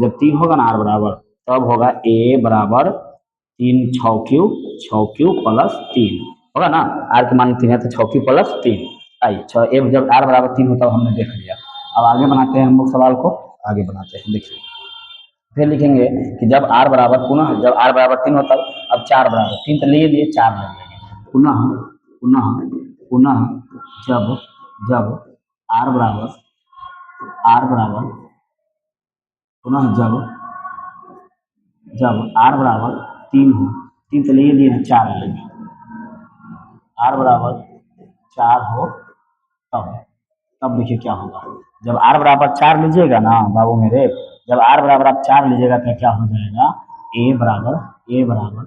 जब 3 होगा ना आर बराबर तब होगा ए बराबर 3 6q प्लस 3 होगा ना, आर के मान 3 है तो 6q प्लस 3। आई ए जब आर बराबर 3 होता है हमने देख लिया। अब आगे बनाते हैं हम लोग सवाल को, आगे बनाते हैं देखिए। फिर लिखेंगे कि जब आर बराबर पुनः जब आर बराबर 3 होता है, अब 4 बराबर 3 तो ले लिए 4 ले लेंगे पुनः पुनः पुनः जब जब आर बराबर पुनः जब आर बराबर 3 हो, 3 तो ले लिए 4 ले लेंगे आर बराबर 4 हो तब तब देखिए क्या होगा। जब आर बराबर 4 लीजिएगा ना बाबू मेरे, जब आर बराबर आप 4 लीजिएगा तो क्या हो जाएगा, ए बराबर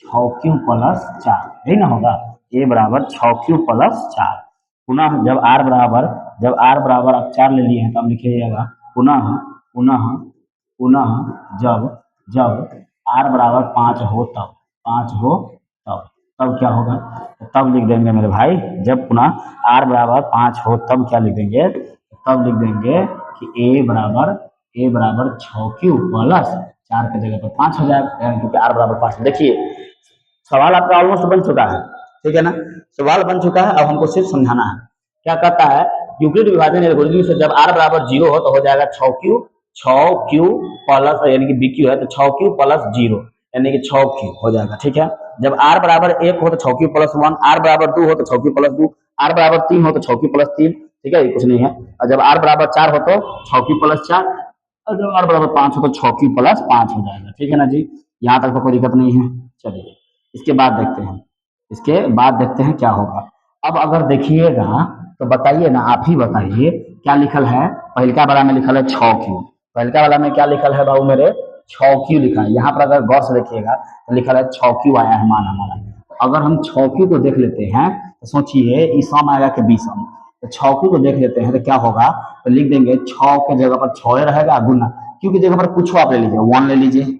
6 क्यू प्लस 4 यही ना होगा, ए बराबर 6 क्यू प्लस 4। पुनः जब आर बराबर आप 4 ले लिए हैं तब लिखिएगा पुनः पुनः पुनः जब जब आर बराबर 5 हो तब 5 हो तब तब क्या होगा, तब लिख देंगे मेरे भाई, जब पुनः आर बराबर 5 हो तब क्या लिख देंगे, तब लिख देंगे कि ए बराबर 6 क्यू प्लस 4 की जगह पर 5 हो जाएगा, क्योंकि आर बराबर 5। देखिए सवाल आपका ऑलमोस्ट बन चुका है, ठीक है ना, सवाल बन चुका है, अब हमको सिर्फ समझाना है। क्या कहता है, यूक्लिड विभाजन एल्गोरिथम से जब आर बराबर 0 हो तो हो जाएगा 6 क्यू प्लस यानी कि बी क्यू है तो 6 क्यू प्लस 0 यानी कि 6 क्यू हो जाएगा, ठीक है। जब आर बराबर 1 हो तो 6 क्यू प्लस 1, आर बराबर 2 हो तो 6 क्यू प्लस 2, आर बराबर 3 हो तो 6 क्यू प्लस 3, ठीक है, ये कुछ नहीं है। और जब आर बराबर 4 हो तो 6 क्यू प्लस 4, और जब आर बराबर 5 हो तो 6 क्यू प्लस 5 हो जाएगा, ठीक है ना जी। यहाँ तक तो कोई दिक्कत नहीं है। चलिए इसके बाद देखते हैं क्या होगा। अब अगर देखिएगा तो बताइए ना, आप ही बताइए क्या लिखल है। पहलका वाला में लिखल है 6 क्यू, पहलका वाला में क्या लिखल है बाबू मेरे, 6 क्यू लिखा है। यहाँ पर अगर गौर से देखिएगा तो लिखल है 6 क्यू आया है मान हमारा। अगर हम 6 क्यू को देख लेते हैं तो सोचिए ई सम आएगा कि बी सम, तो 6 क्यू को देख लेते हैं तो क्या होगा, तो लिख देंगे 6 के जगह पर 6 रहेगा गुना, क्यू की जगह पर कुछ आप ले लीजिए 1 ले लीजिए।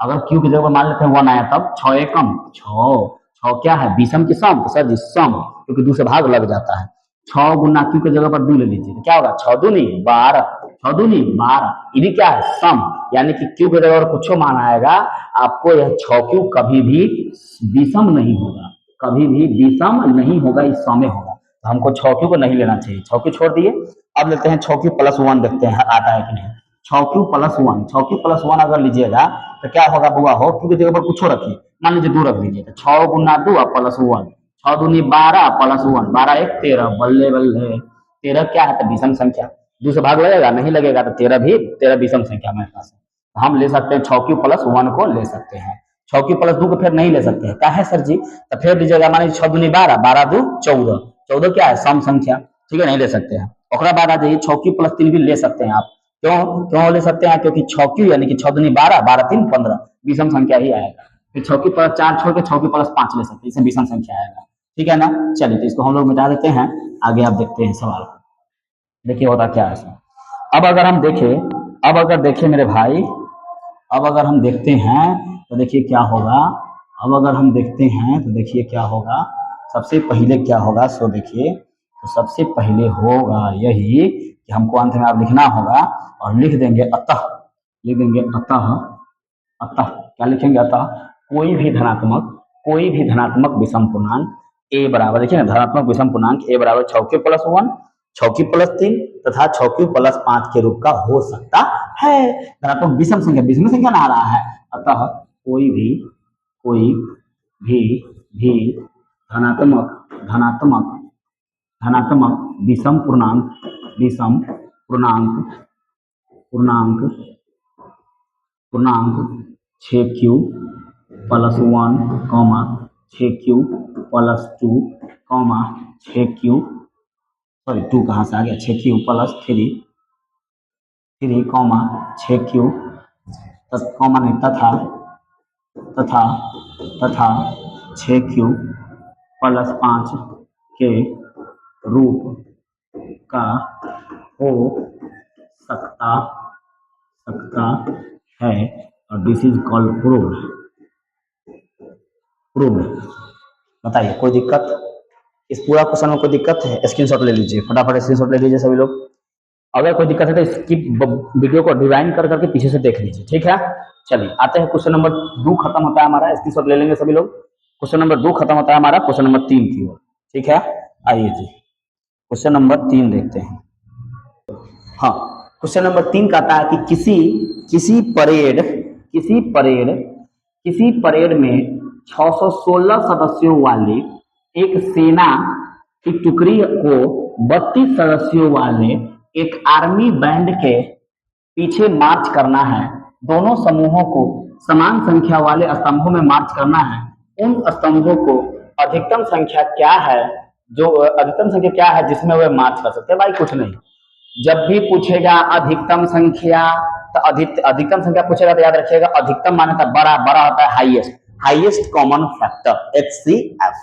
अगर क्यू की जगह पर मान लेते हैं 1 आया तब 6 एकम 6, 6 क्या है विषम की सम, तो सर जी सम, क्योंकि 2 से भाग लग जाता है। 6 गुना क्यू की जगह पर 2 ले लीजिए तो क्या होगा 6 दूनी 12, 6 दूनी 12, ये भी क्या है सम, यानी कि क्यू की जगह पर कुछ मान आएगा आपको यह 6 क्यू कभी भी विषम नहीं होगा, कभी भी विषम नहीं होगा, इस सम में होगा। तो हमको 6 क्यू को नहीं लेना चाहिए, 6 क्यू छोड़ दिए। अब लेते हैं 6 क्यू प्लस 1, देखते हैं आता है कि नहीं। 6 क्यू प्लस 1, 6 क्यू प्लस 1 अगर लीजिएगा तो क्या होगा बुआ हो, क्यू की जगह पर कुछ रखिए, मान लीजिए 2 रख लीजिए तो 6 गुना 2 प्लस 1, 6 दूनी 12 प्लस 1, 12 1 13, बल्ले बल्ले 13 क्या है तो विषम संख्या, 2 से भाग लगेगा नहीं लगेगा तो 13 भी 13 विषम संख्या मेरे पास है। हम ले सकते हैं 6 क्यू प्लस 1 को ले सकते हैं, 6 क्यू प्लस 2 को फिर नहीं ले सकते हैं, क्या है सर जी, तो फिर लीजिएगा मान लीजिए 6 दूनी 12, 12 2 14, 14 क्या है सम संख्या, ठीक है नहीं ले सकते हैं। और बाद आ जाइए 6 क्यू प्लस 3 भी ले सकते हैं आप, क्यों क्यों ले सकते हैं, क्योंकि 6 क्यू यानी कि 6 दूनी 12, 12 3 15 विषम संख्या ही आएगा। फिर 6 क्यू प्लस 4 छोड़ के 6 क्यू प्लस 5 ले सकते हैं, इससे विषम संख्या आएगा, ठीक है ना। चलिए तो इसको हम लोग मिटा देते हैं, आगे आप देखते हैं सवाल, देखिए होता क्या है इसमें। अब अगर हम देखें, अब अगर देखें मेरे भाई, अब अगर हम देखते हैं तो देखिए क्या होगा। अब अगर हम देखते हैं तो देखिए क्या होगा, सबसे पहले क्या होगा, सो देखिए तो सबसे पहले होगा यही कि हमको अंत में आप लिखना होगा और लिख देंगे अतः, लिख देंगे अतः, अतः क्या लिखेंगे, अतः कोई भी धनात्मक विषम पूर्णांक ए बराबर, देखिए ना धनात्मक विषम पूर्णांक ए बराबर 6 क्यू प्लस 1, 6 क्यू प्लस 3 तथा 6 क्यू प्लस 5 के रूप का हो सकता है। धनात्मक विषम संख्या, विषम संख्या ना आ रहा है, अतः कोई भी धनात्मक धनात्मक विषम पूर्णांक 6 Q plus 1, 6 Q plus 2, 6 Q sorry 2 कहाँ से आ गया, 6 क्यू प्लस 3, 6 क्यू कॉमा नहीं तथा 6 क्यू प्लस 5 के रूप का हो सकता है, और दिस इज कॉल्ड प्रूव्ड। बताइए कोई दिक्कत, इस पूरा क्वेश्चन में कोई दिक्कत है, स्क्रीनशॉट ले लीजिए, फटाफट स्क्रीनशॉट ले लीजिए सभी लोग। अगर कोई दिक्कत है तो इसकी वीडियो को डिवाइन कर करके पीछे से देख लीजिए, ठीक है। चलिए आते हैं क्वेश्चन नंबर 2 खत्म होता है हमारा, स्क्रीनशॉट ले लेंगे सभी लोग। क्वेश्चन नंबर 2 खत्म होता है हमारा, क्वेश्चन नंबर 3 की ओर, ठीक है। आइए जी क्वेश्चन नंबर 3 देखते हैं। हाँ क्वेश्चन नंबर 3 कहता है कि किसी किसी परेड किसी परेड किसी परेड में 616 सदस्यों वाली एक सेना की टुकड़ी को 32 सदस्यों वाले एक आर्मी बैंड के पीछे मार्च करना है। दोनों समूहों को समान संख्या वाले स्तंभों में मार्च करना है। उन स्तंभों को अधिकतम संख्या क्या है, जो अधिकतम संख्या क्या है जिसमें वे मार्च कर सकते हैं। भाई कुछ नहीं, जब भी पूछेगा अधिकतम संख्या, तो अधिकतम संख्या पूछेगा तो याद रखिएगा अधिकतम माने तो बड़ा बड़ा होता है highest, highest common factor HCF।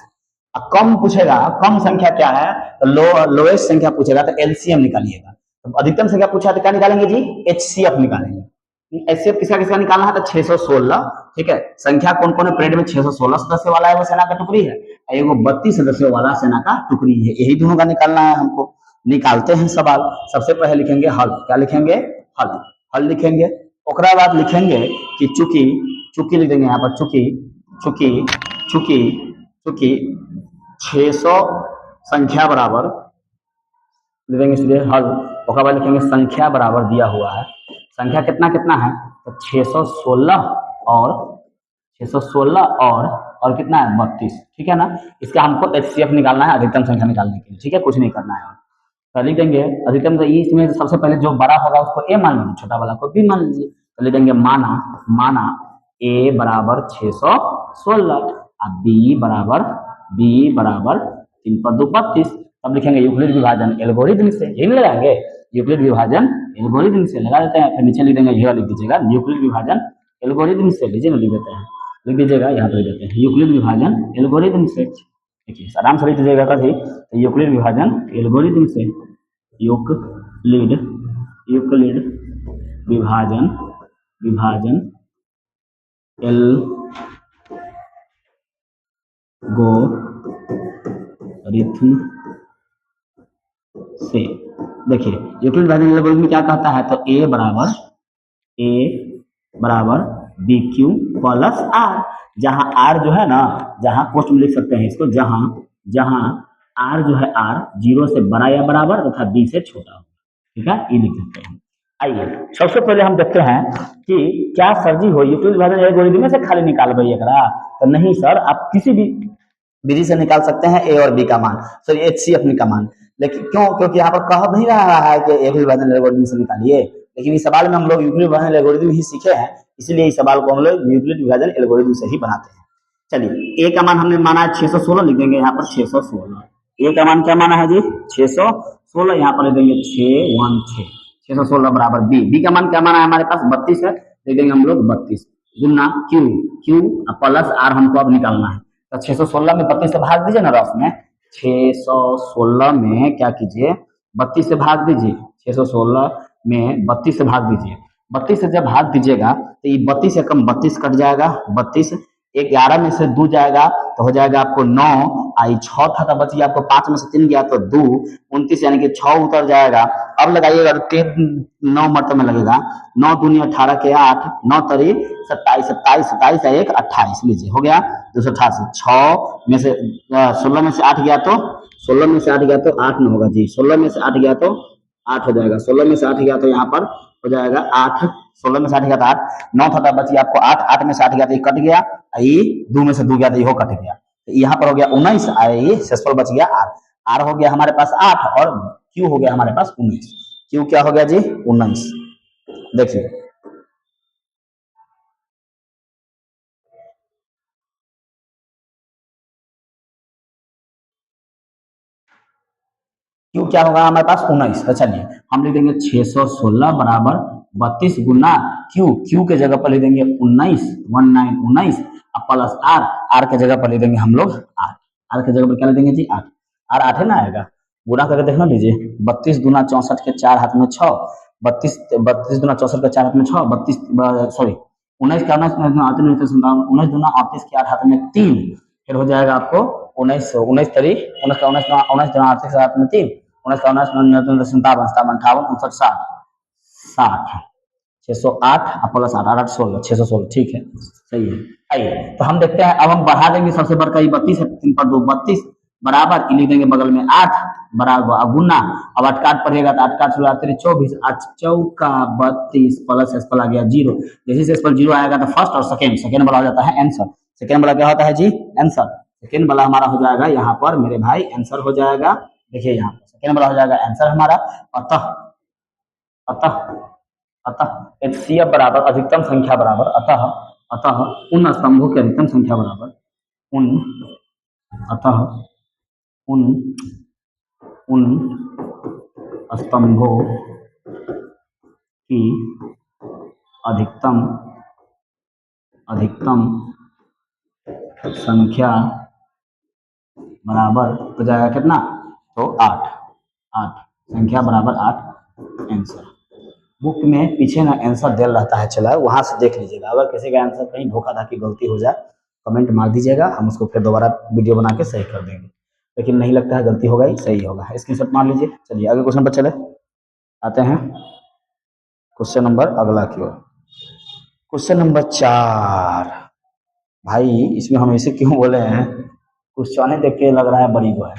कम पूछेगा कम संख्या क्या है तो लोएस्ट संख्या पूछेगा तो LCM निकालिएगा। तो अधिकतम संख्या पूछा तो क्या निकालेंगे जी, HCF निकालेंगे। HCF किसका किसका निकालना है तो 616। ठीक है, संख्या कौन कौन है परेड में, 616 सदस्य वाला है वो सेना का टुकड़ी है, एगो 32 सदस्यों वाला सेना का टुकड़ी है। यही दोनों का निकालना है हमको। निकालते हैं सवाल। सबसे पहले लिखेंगे हल। क्या लिखेंगे, हल। हल लिखेंगे, ओकरा बाद लिखेंगे कि चूंकि, चूंकि लिख देंगे यहाँ पर चूंकि, चूंकि चूंकि चूंकि 600 संख्या बराबर लिख देंगे इसलिए हल। ओकरा बाद लिखेंगे संख्या बराबर दिया हुआ है, संख्या कितना कितना है तो 616 और 616 और कितना है 32। ठीक है ना, इसका हमको HCF निकालना है अधिकतम संख्या निकालने के लिए। ठीक है, कुछ नहीं करना है। तो लिख देंगे अधिकतम, तो इसमें सबसे पहले जो बड़ा होगा उसको A मान लीजिए, छोटा वाला को B मान लीजिए। तो लिख देंगे माना माना A बराबर 616 और B बराबर 3 पर 2 32। तब लिखेंगे यूक्लिड विभाजन एल्गोरिथम से, यही लगाएंगे यूक्लिड विभाजन एल्गोरिथम से लगा देते हैं। फिर नीचे लिख देंगे, यह लिख दीजिएगा यूक्लिड विभाजन एल्गोरिथम से, लीजिए ना लिख देते हैं, लिख दीजिएगा यहाँ पर लिख देते हैं यूक्लिड विभाजन एल्गोरिथम से। देखिए आराम से लिख दीजिएगा कभी, तो यूक्लिड विभाजन एल्गोरिथम से, यूक्लिड यूक्लिड विभाजन विभाजन एल्गोरिथम से। देखिए यूक्लिड विभाजन एल्गोरिथम में क्या कहता है तो A बराबर BQ प्लस R, जहां R जो है ना, जहां पोस्ट में लिख सकते हैं इसको, जहां R जो है R 0 से बड़ा या बराबर तथा B से छोटा हो। ठीक है, ये लिख सकते हैं। आइए सबसे पहले हम देखते हैं कि क्या सर जी हो यूक्लिड विभाजन एल्गोरिथम में से खाली निकालबे एकरा, तो नहीं सर, आप किसी भी विधि से निकाल सकते हैं A और B का मान, सॉरी HCF का मान। लेकिन क्यों, क्योंकि यहाँ पर कह नहीं रहा है कि यूक्लिड विभाजन एल्गोरिथम से निकालिए, लेकिन इस सवाल में हम लोग यूक्लिड विभाजन एल्गोरिथम ही सीखे हैं, इसलिए इस सवाल को हम लोग यूक्लिड विभाजन एल्गोरिथम से ही बनाते हैं। चलिए A का मान हमने माना है 616, लिख देंगे यहाँ पर 616। A का मान क्या माना है जी 616, यहाँ पर लिख देंगे 616, 616 बराबर B का मान क्या माना है हमारे पास 32 है, लिख देंगे हम लोग 32 गुना Q प्लस R हमको अब निकालना है। तो 616 में 32 से भाग दीजिए ना रफ में, 616 में क्या कीजिए 32 से भाग दीजिए, 616 में 32 से भाग दीजिए। 32 से जब भाग दीजिएगा तो ये 32 से कम 32 कट जाएगा, 32 11 में से 2 जाएगा तो हो जाएगा आपको 9, आई 6 था तो बच गया आपको 5 में से 3 गया तो 2, 29 यानी कि 6 उतर जाएगा। अब लगाइएगा तो 9 मतलब में लगेगा, 9 दूनी 18 के 8, 9 तरी 27, 27 27 1 28, लीजिए हो गया 288। 6 में से 16 में से 8 गया तो 16 में से 8 गया तो 8 न होगा जी, 16 में से 8 गया तो 8 हो जाएगा, 16 में से 8 गया तो यहाँ पर हो जाएगा 8, 16 में से 8 गया तो 8, 9 था बच गया आपको 8, 8 में से 8 गया तो ये कट गया, ये 2 में से 2 गया तो ये कट गया, तो यहाँ पर हो गया 19, ये शेषफल बच गया R हो गया हमारे पास 8 और Q हो गया हमारे पास 19। Q क्या हो गया जी 19। देखिए Q क्या होगा हमारे पास 19। तो चलिए हम लिख देंगे 616 बराबर 32 गुना Q के जगह पर लिख देंगे 19 प्लस R के जगह पर लिख देंगे हम लोग R के जगह पर क्या लिख देंगे जी R 8 है ना आएगा, गुना करके देखना लीजिए, 32 दूना 64 के 4 हाथ में 6, 32 दूना 64 के 4 हाथ में 6, 32 सॉरी 19 का 19 दूना 38 के 8 हाथ में 3, फिर हो जाएगा आपको 19 19 तरी 19 का 19 38 के हाथ में 3, 19 का 19 57 58 59 60 608 प्लस 8 8 16 616। ठीक है, सही है। आइए तो हम देखते हैं, अब हम बढ़ा देंगे सबसे बड़का ये 32 है, 3 पर 2 32, बराबर लिख देंगे बगल में 8 बराबर गुना। अब 8 काट पड़ेगा तो 8 काट 24, 8 चौका 32 प्लस एस पर आ गया 0। जैसे एस पर 0 आएगा तो फर्स्ट और सेकंड वाला हो जाता है आंसर। सेकंड वाला क्या होता है जी? आंसर। सेकंड वाला हमारा हो जाएगा यहाँ पर मेरे भाई आंसर हो जाएगा। देखिए यहाँ पर सेकंड वाला हो जाएगा आंसर हमारा। अतः अतः अतः एचसीएफ बराबर अधिकतम संख्या बराबर अतः अतः उन स्तंभों की अधिकतम संख्या बराबर उन अतः उन उन स्तंभों की अधिकतम अधिकतम संख्या बराबर हो जाएगा कितना? तो 8 8 संख्या बराबर 8 आंसर। बुक में पीछे ना आंसर दे रहता है, चला वहां से देख लीजिएगा। अगर किसी का आंसर कहीं धोखाधड़ी गलती हो जाए कमेंट मार दीजिएगा, हम उसको फिर दोबारा वीडियो बना के सही कर देंगे। लेकिन नहीं लगता है गलती होगा ही, सही होगा। स्क्रीनशॉट मार लीजिए। चलिए आगे क्वेश्चन पर चले आते हैं। क्वेश्चन नंबर अगला की ओर। क्वेश्चन नंबर 4 भाई इसमें हम ऐसे क्यों बोले हैं, क्वेश्चन देख के लग रहा है बड़ी वो है।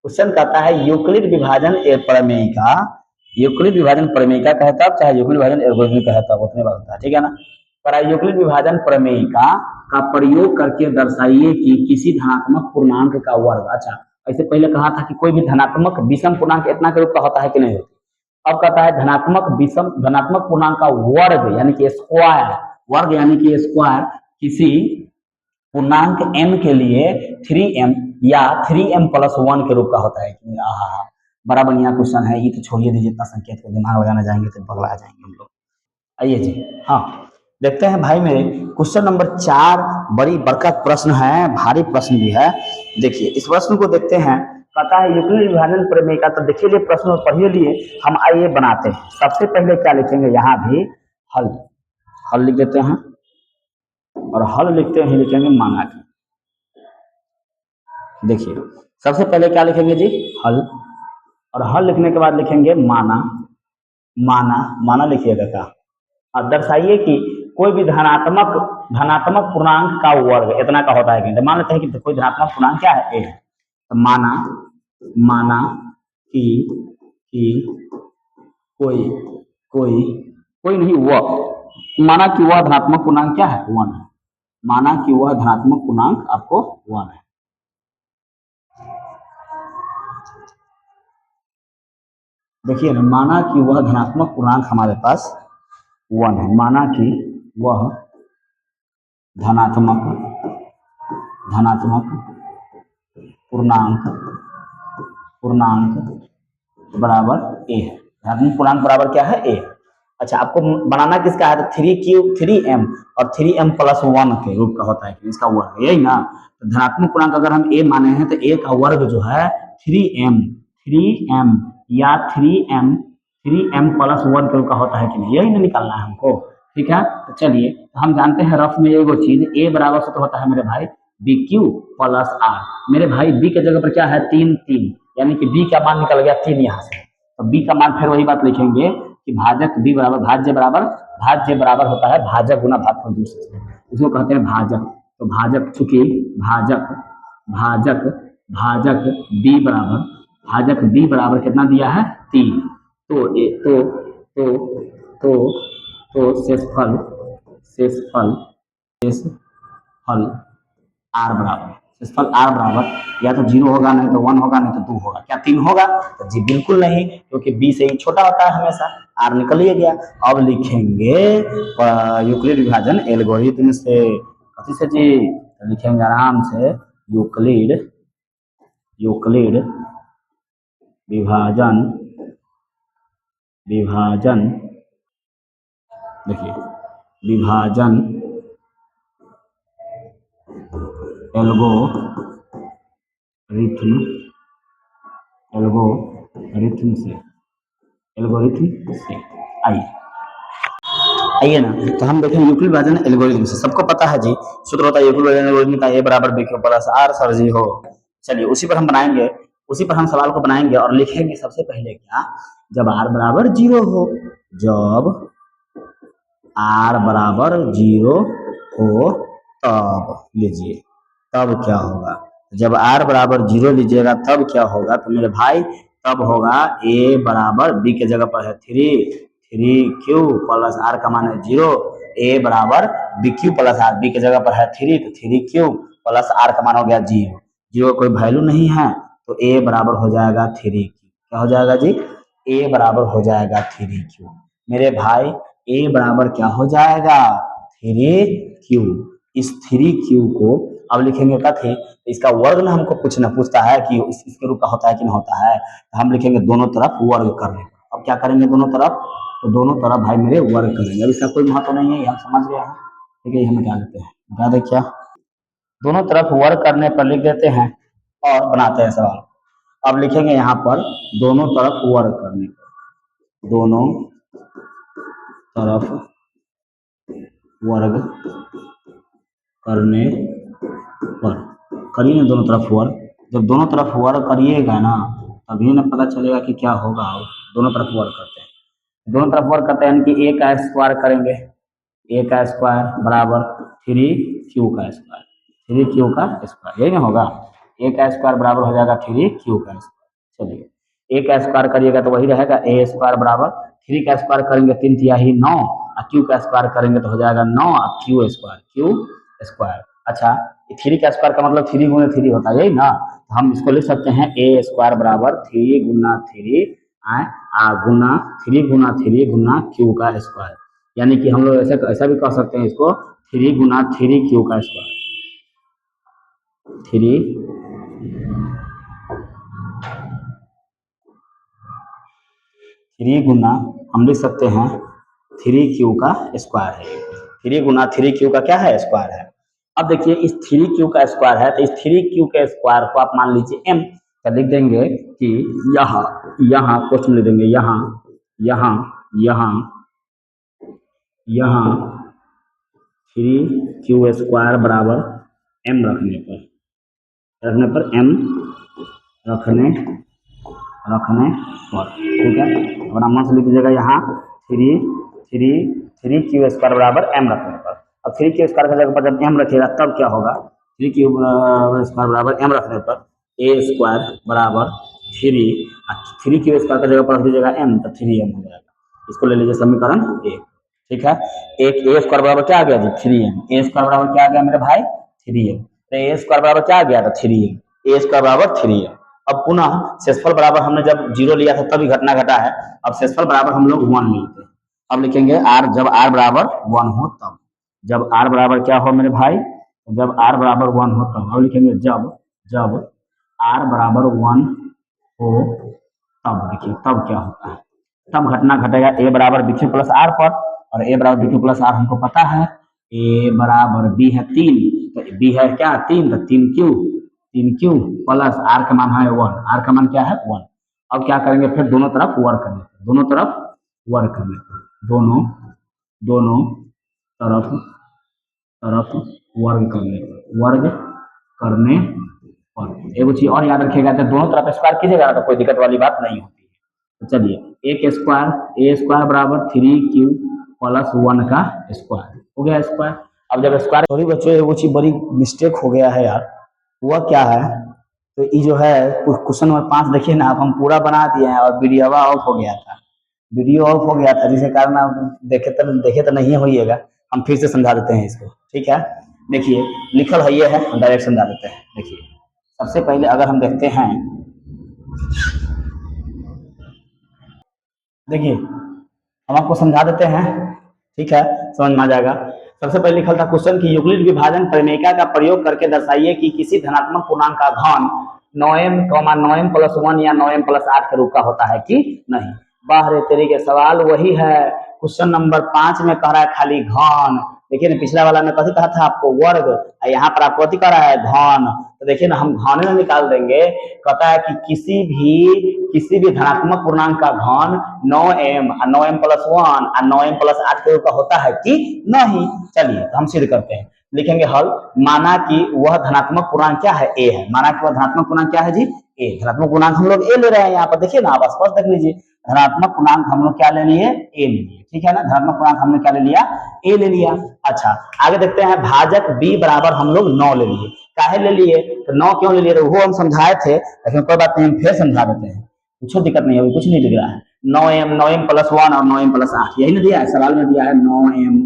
क्वेश्चन कहता है यूक्लिड विभाजन प्रमेय का, यूक्लिड विभाजन प्रमेय का कहता है, चाहे यूक्लिड विभाजन एल्गोरिथम कहता है, उतने बात है, ठीक है ना। पर यूक्लिड विभाजन प्रमेय का प्रयोग करके दर्शाइए कि किसी धनात्मक पूर्णांक का वर्ग। अच्छा, ऐसे पहले कहा था कि कोई भी धनात्मक विषम पूर्णांक इतना के रूप का होता है कि नहीं होता। अब कहता है धनात्मक पूर्णांक का वर्ग यानी कि स्क्वायर, वर्ग यानी कि स्क्वायर किसी पूर्णांक m के लिए 3m या 3m प्लस 1 के रूप का होता है कि आहा बड़ा बढ़िया क्वेश्चन है। ये तो छोड़िए दीजिए, इतना संकेत को दिमाग लगाना जाएंगे तो पगला जाएंगे हम लोग। आइए जी, हाँ देखते हैं भाई मेरे क्वेश्चन नंबर 4 बड़ी बड़का प्रश्न है, भारी प्रश्न भी है। देखिए इस प्रश्न को देखते हैं। कहता है यूक्लिड विभाजन प्रमेय का, तो देखिए लिए प्रश्न पढ़िए लिए हम आइए बनाते हैं। सबसे पहले क्या लिखेंगे, यहाँ भी हल, हल लिख देते हैं और हल लिखते हैं लिखेंगे माना की। देखिए सबसे पहले क्या लिखेंगे जी, हल, और हल लिखने के बाद लिखेंगे माना। माना माना लिखिएगा क्या, अब दर्शाइए कि कोई भी धनात्मक पूर्णांक का वर्ग इतना का होता है कि, तो मान लेते हैं कि कोई धनात्मक पूर्णांक क्या है, ए है। तो माना माना कि कोई कोई कोई नहीं वह, माना कि वह धनात्मक पूर्णांक क्या है, 1 है। माना कि वह धनात्मक पूर्णांक आपको 1 है। देखिए ना, माना कि वह धनात्मक पूर्णांक हमारे पास 1 है। माना कि वह धनात्मक पूर्णांक बराबर ए है। धनात्मक पूर्णांक बराबर क्या है, ए। अच्छा, आपको बनाना किसका है, तो 3m और 3m प्लस 1 के रूप का होता है, इसका वर्ग, यही ना। तो धनात्मक पूर्णांक अगर हम ए माने हैं तो ए का वर्ग जो है 3m या 3m प्लस 1 के रूप का होता है कि नहीं, यही ना निकालना है हमको, ठीक है। तो चलिए हम जानते हैं रफ में एगो चीज, ए बराबर से तो होता है मेरे भाई बी क्यू प्लस आर। मेरे भाई बी के जगह पर क्या है, 3 यानी कि बी का मान निकल गया 3 यहाँ से। तो बी का मान फिर वही बात लिखेंगे कि भाजक बी बराबर भाज्य बराबर होता है भाजक गुना भागफल दूसरे, इसको कहते हैं भाजक। तो भाजक, चूंकि भाजक भाजक भाजक भाजक बी बराबर कितना दिया है, 3। तो तो तो तो शेषफल आर बराबर, शेषफल आर बराबर या तो 0 होगा, नहीं तो 1 होगा, नहीं तो 2 होगा। क्या 3 होगा, तो जी बिल्कुल नहीं, क्योंकि बी से ही छोटा होता है हमेशा, आर निकल ही गया। अब लिखेंगे यूक्लिड विभाजन एल्गोरिथम से, कथी से जी, तो लिखेंगे आराम से यूक्लिड विभाजन देखिए विभाजन एल्गोरिथम से आइए ना। तो हम देखें यूक्लिड विभाजन एल्गोरिथम से, सबको पता है जी सूत्र होता है यूक्लिड विभाजन एल्गोरिथम का, ए बराबर B Q plus R sir जी हो। चलिए उसी पर हम बनाएंगे, उसी पर हम सवाल को बनाएंगे और लिखेंगे सबसे पहले क्या, जब आर बराबर 0 हो, जब आर बराबर 0 हो तब लीजिए, तब क्या होगा, जब r बराबर 0 लीजिएगा तब क्या होगा, तो मेरे भाई तब होगा a बराबर b के जगह पर है 3 प्लस r का मान है 0, a बराबर B Q plus r, b के जगह पर है 3 तो 3 प्लस r का मान हो गया 0, 0 कोई वैल्यू नहीं है तो a बराबर हो जाएगा 3q। क्या हो जाएगा जी, a बराबर हो जाएगा 3q। मेरे भाई a बराबर क्या हो जाएगा 3q। इस 3q को अब लिखेंगे कथे, तो इसका वर्ग ना हमको पूछता है कि इसके रूप का होता है कि नहीं होता है, तो हम लिखेंगे दोनों तरफ वर्ग करने। अब क्या करेंगे दोनों तरफ, तो दोनों तरफ भाई मेरे वर्ग करेंगे। अब इसका कोई महत्व नहीं है, ये हम समझ गए हैं, ठीक है। ये हम क्या देते हैं, बता दें क्या, दोनों तरफ वर्ग करने पर लिख देते हैं और बनाते हैं सवाल। अब लिखेंगे यहाँ पर दोनों तरफ वर्ग करने पर, दोनों तरफ वर्ग करने पर, करिए ना दोनों तरफ वर्ग। जब दोनों तरफ वर्ग करिएगा ना तभी ना पता चलेगा कि क्या होगा। दोनों तरफ वर्ग करते हैं, दोनों तरफ वर्ग करते हैं कि a का स्क्वायर करेंगे, a का स्क्वायर बराबर 3q का स्क्वायर, 3q का स्क्वायर, यही ना होगा, a का स्क्वायर बराबर हो जाएगा 3q का स्क्वायर। चलिए a का स्क्वायर करिएगा तो वही रहेगा, a स्क्वायर बराबर 3 का स्क्वायर करेंगे 3 तिहाई 9, और q का स्क्वायर करेंगे तो हो जाएगा 9 और q स्क्वायर। अच्छा, 3 का स्क्वायर का मतलब 3 गुना 3 होता है, यही ना, तो हम इसको लिख सकते हैं a स्क्वायर बराबर 3 गुना 3 गुना 3 गुना q का स्क्वायर, यानी कि हम लोग ऐसा भी कह सकते हैं इसको 3 गुना 3q का स्क्वायर, 3 गुना हम लिख सकते हैं 3q का स्क्वायर है, 3 गुना 3q का क्या है, स्क्वायर है। अब देखिए इस 3q का स्क्वायर है, तो इस 3q के स्क्वायर को आप मान लीजिए m, तो लिख देंगे कि यहाँ क्वेश्चन लिख देंगे, यहाँ 3q स्क्वायर बराबर m रखने पर m रखने पर, ठीक है। अपना मन से लिख दीजिएगा यहाँ 3q स्क्वायर बराबर m रखने पर। अब 3q स्क्वायर की जगह पर जब m रखिएगा तब क्या होगा, 3q स्क्वायर बराबर m रखने पर a स्क्वायर बराबर 3q स्क्वायर की जगह पर रख दीजिएगा m, तो 3m हो जाएगा। इसको ले लीजिए समीकरण 1, ठीक है। एक a स्क्वायर बराबर क्या आ गया जी 3m, a स्क्वायर बराबर क्या आ गया मेरे भाई 3m, तो a स्क्वायर बराबर क्या आ गया था 3m, a स्क्वायर बराबर 3m। अब पुनः शेषफल बराबर हमने जब 0 लिया था तभी घटना घटा है, अब शेषफल बराबर हम लोग 1 लेते हैं। अब लिखेंगे r, जब r बराबर 1 हो तब, जब r बराबर क्या हो मेरे भाई, जब r बराबर 1 हो तब। अब लिखेंगे जब r बराबर 1 हो तब, देखिए तब क्या होता है, तब घटना घटेगा a बराबर बी क्यू प्लस आर पर, और a बराबर बी क्यू प्लस आर हमको पता है, a बराबर b है 3, तो b है क्या 3, तो 3q प्लस r का मान है 1, r का मान क्या है 1। अब क्या करेंगे फिर दोनों तरफ वर्ग करने, दोनों तरफ वर्ग करने, दोनों तरफ वर्ग करने पर। एक चीज और याद रखिएगा, तो दोनों तरफ स्क्वायर कीजिएगा तो कोई दिक्कत वाली बात नहीं होती है। तो चलिए एक स्क्वायर, a स्क्वायर बराबर 3q प्लस 1 का स्क्वायर हो गया स्क्वायर। अब जब स्क्वायर, सॉरी बच्चों वो चीज बड़ी मिस्टेक हो गया है यार, हुआ क्या है, तो ये जो है क्वेश्चन नंबर 5 देखिए ना, अब हम पूरा बना दिए हैं और वीडियो ऑफ हो गया था, जिसके कारण आप देखे तो नहीं होइएगा, हम फिर से समझा देते हैं इसको, ठीक है। देखिए लिखल है ये है, हम डायरेक्ट समझा देते हैं। देखिए सबसे पहले अगर हम देखते हैं, देखिए हम आपको समझा देते हैं, ठीक है, समझ में आ जाएगा। सबसे पहले लिखा था क्वेश्चन की यूक्लिड विभाजन प्रमेयिका का प्रयोग करके दर्शाइए कि किसी धनात्मक पूर्णांक का घन 9m प्लस 1 या 9m प्लस 8 के रूप का होता है कि नहीं। बाहर तेरे के सवाल वही है, क्वेश्चन नंबर 5 में कह रहा है खाली घन, देखिए ना पिछला वाला में कथी कहा था आपको वर्ग, यहाँ पर आपको कथी कह रहा है घन, तो देखिए ना हम घन में निकाल देंगे। कहता है कि किसी भी धनात्मक पूर्णांक का घन 9m और 9m प्लस 1 और 9m प्लस 8 के रूप का होता है कि नहीं। चलिए तो हम सिद्ध करते हैं, लिखेंगे हल, माना कि वह धनात्मक पूर्णांक क्या है a है, माना कि वह धनात्मक पूर्णांक क्या है जी a, धनात्मक पूर्णांक हम लोग a ले रहे हैं, यहाँ पर देखिए ना आप स्पष्ट देख लीजिए, धनात्मक पूर्णांक हम लोग क्या ले लिए a ले लिए, ठीक है ना, धनात्मक पूर्णांक हमने क्या ले लिया a ले लिया। अच्छा आगे देखते हैं, भाजक b बराबर हम लोग 9 ले लिए, काहे ले लिए, तो 9 क्यों ले लिए, तो वो हम समझाए थे, लेकिन कोई बात नहीं, हम फिर समझा देते हैं, कुछ दिक्कत नहीं है, कुछ नहीं दिख रहा है। 9m प्लस 1 और 9m प्लस 8 यही ना दिया है, सवाल में दिया है 9m,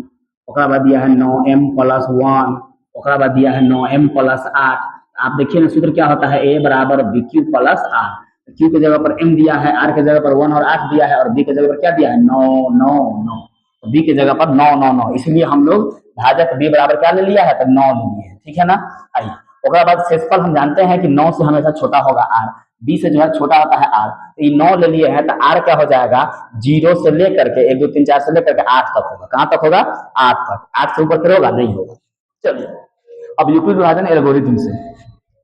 ओकरा बाद दिया है 9m प्लस 1, ओकरा बाद दिया है 9m प्लस 8। आप देखिए ना सूत्र क्या होता है, ए बराबर B Q plus r, q की जगह पर m दिया है, आर की जगह पर 1 और 8 दिया है, और बी की जगह पर क्या दिया है 9 9 9, तो बी की जगह पर 9 9 9, इसलिए हम लोग भाजक बी बराबर क्या ले लिया है, तो 9 ले लिए है, ठीक है ना। आइए ओकरा बाद शेषफल हम जानते हैं कि 9 से हमेशा छोटा होगा आर, बी से जो है छोटा होता है आर, तो ये 9 ले लिए हैं, तो आर क्या हो जाएगा, 0 से लेकर के 1 2 3 4 से लेकर के 8 तक होगा, कहां तक होगा, 8 तक, 8 से ऊपर फिर होगा नहीं होगा। चलिए अब यूक्लिड विभाजन एल्गोरिथम से,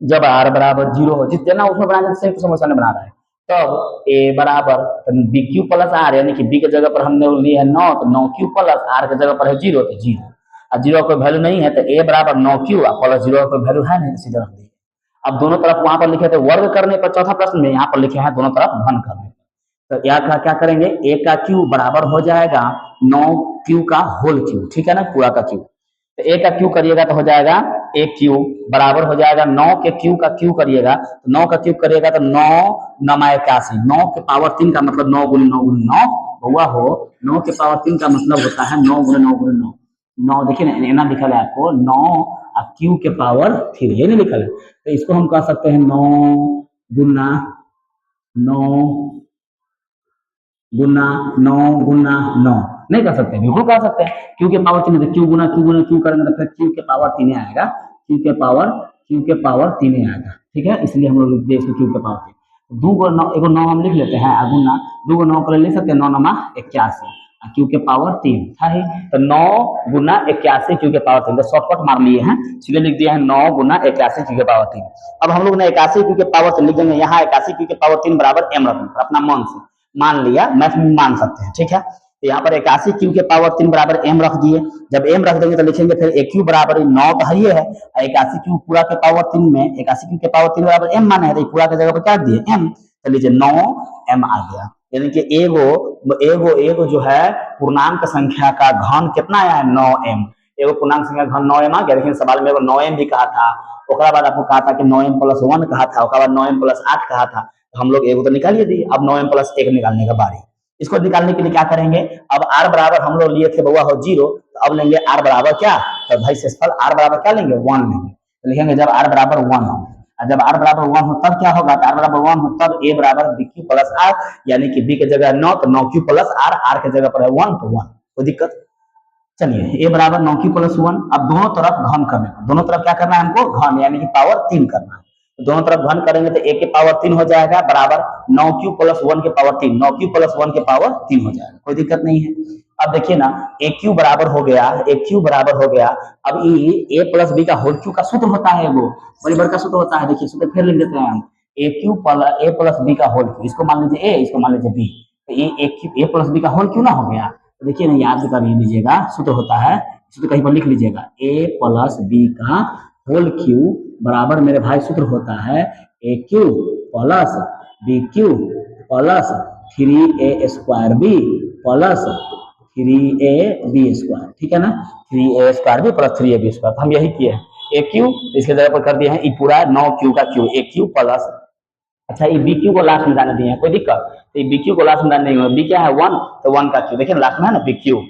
जब आर बराबर 0 हो, जितना उसमें बनाने से समस्या नहीं बना रहा है, तब ए बराबर बी क्यू प्लस आर, यानी कि बी की जगह पर हमने लिया है 9, तो 9 क्यू प्लस आर की जगह पर है 0, तो 0, और 0 कोई वैल्यू नहीं है, तो ए बराबर 9 क्यू प्लस 0 कोई वैल्यू है नहीं, सीधे रख दी। अब दोनों तरफ वहां पर लिखे थे वर्ग करने पर, चौथा प्रश्न में यहाँ पर लिखे हैं दोनों तरफ घन करने पर, तो यहाँ क्या करेंगे, ए का क्यू बराबर हो जाएगा 9 क्यू का होल क्यू, ठीक है ना, पूरा का क्यू, तो ए का क्यू करिएगा तो हो जाएगा ए क्यू बराबर हो जाएगा 9 के क्यू का क्यू करिएगा, तो 9 का क्यू करिएगा तो 9 9 81, 9 के पावर 3 का मतलब 9 गुने 9 गुने 9 हुआ हो, 9 के पावर 3 का मतलब होता है 9 गुने 9 गुने 9, 9 देखिए ना, ना लिखा है आपको 9 क्यू के पावर 3, ये नहीं लिखा है, तो इसको हम कह सकते हैं 9 गुना 9 गुना 9 गुना 9, नहीं कर सकते, बिल्कुल कर सकते हैं, क्यू के पावर 3 है, क्यू गुना क्यू करेंगे तो फिर क्यू के पावर 3 आएगा, क्यू के पावर 3 आएगा, ठीक है, इसलिए हम लोग लिख दिए इसको क्यू के पावर 3, दो गो 9, एगो 9 हम लिख लेते हैं, गुना दो गो 9 कर लिख सकते हैं, 9 9 81, क्यू के पावर 3 था ही, तो 9 गुना 81 क्यू के पावर 3, तो शॉर्टकट मार लिए हैं, सीधे लिख दिया है 9 गुना 81 क्यू के पावर 3। अब हम लोग ने 81 क्यू के पावर 3 लिख देंगे, यहाँ 81 क्यू के पावर 3 बराबर m रखेंगे, अपना मन से मान लिया, मैथ में मान सकते हैं, ठीक है, तो यहाँ पर 81 क्यू के पावर 3 बराबर m रख दिए, जब m रख देंगे तो लिखेंगे फिर a क्यू बराबर 9 तो है, 81 क्यू पूरा के पावर 3 में 81 क्यू के पावर 3 बराबर m माना है, तो पूरा के जगह पर क्या दिए m, तो लीजिए 9 m आ गया, यानी कि एगो एगो एगो जो है पूर्णांक संख्या का घन कितना आया है 9m, एगो पूर्णांक संख्या का घन 9m आ गया, लेकिन सवाल में 9m भी कहा था, ओकरा बाद आपको कहा था कि 9m प्लस 1 कहा था, ओकरा बाद 9m प्लस 8 कहा था, तो हम लोग एगो तो निकालिए दी, अब 9m प्लस 1 निकालने का बारी, इसको निकालने के लिए क्या करेंगे, अब r बराबर हम लोग लिए थे बउआ हो 0, तो अब लेंगे r बराबर क्या, तो भाई शेषफल r बराबर क्या लेंगे 1 लेंगे, तो लिखेंगे जब r बराबर 1 हो, जब r बराबर 1 हो तब क्या होगा, तो r बराबर 1 हो तब a बराबर बी क्यू प्लस आर, यानी कि b की जगह 9 तो 9 क्यू प्लस आर, r की जगह पर है 1 तो 1, कोई दिक्कत। चलिए a बराबर 9 क्यू प्लस 1, अब दोनों तरफ घन करना है, दोनों तरफ क्या करना है हमको घन, यानी कि पावर 3 करना है, तो दोनों तरफ घन करेंगे तो a के पावर 3 हो जाएगा बराबर 9 क्यू प्लस 1 के पावर 3, 9 क्यू प्लस 1 के पावर 3 हो जाएगा, कोई दिक्कत नहीं है। अब देखिए ना ए क्यू बराबर हो गया, ए क्यू बराबर हो गया, अब ए प्लस बी का होल क्यू का सूत्र होता है, वो बराबर का सूत्र होता है, देखिए सूत्र फिर लिख देते हैं हम, ए प्लस बी का होल क्यू, इसको मान लीजिए ए, इसको मान लीजिए बी, तो ए प्लस बी का होल क्यू ना हो गया, तो देखिए ना याद कर लीजिएगा, सूत्र होता है, सूत्र कहीं पर लिख लीजिएगा, ए प्लस बी का होल क्यू बराबर मेरे भाई सूत्र होता है A cube plus B Q plus 3a square B plus 3a B square, ठीक है ना, 3a square B plus 3a B square, तो हम यही किए हैं ए क्यू, तो इसके जगह पर कर दिए हैं ये पूरा 9 क्यू का क्यू, ए क्यू प्लस, अच्छा ये बी क्यू को लास्ट में जाने दिए हैं, कोई दिक्कत, तो ये बी क्यू को लास्ट में जाने नहीं होगा, बी क्या है 1, तो 1 का क्यू, देखिए लास्ट में है ना बी क्यू,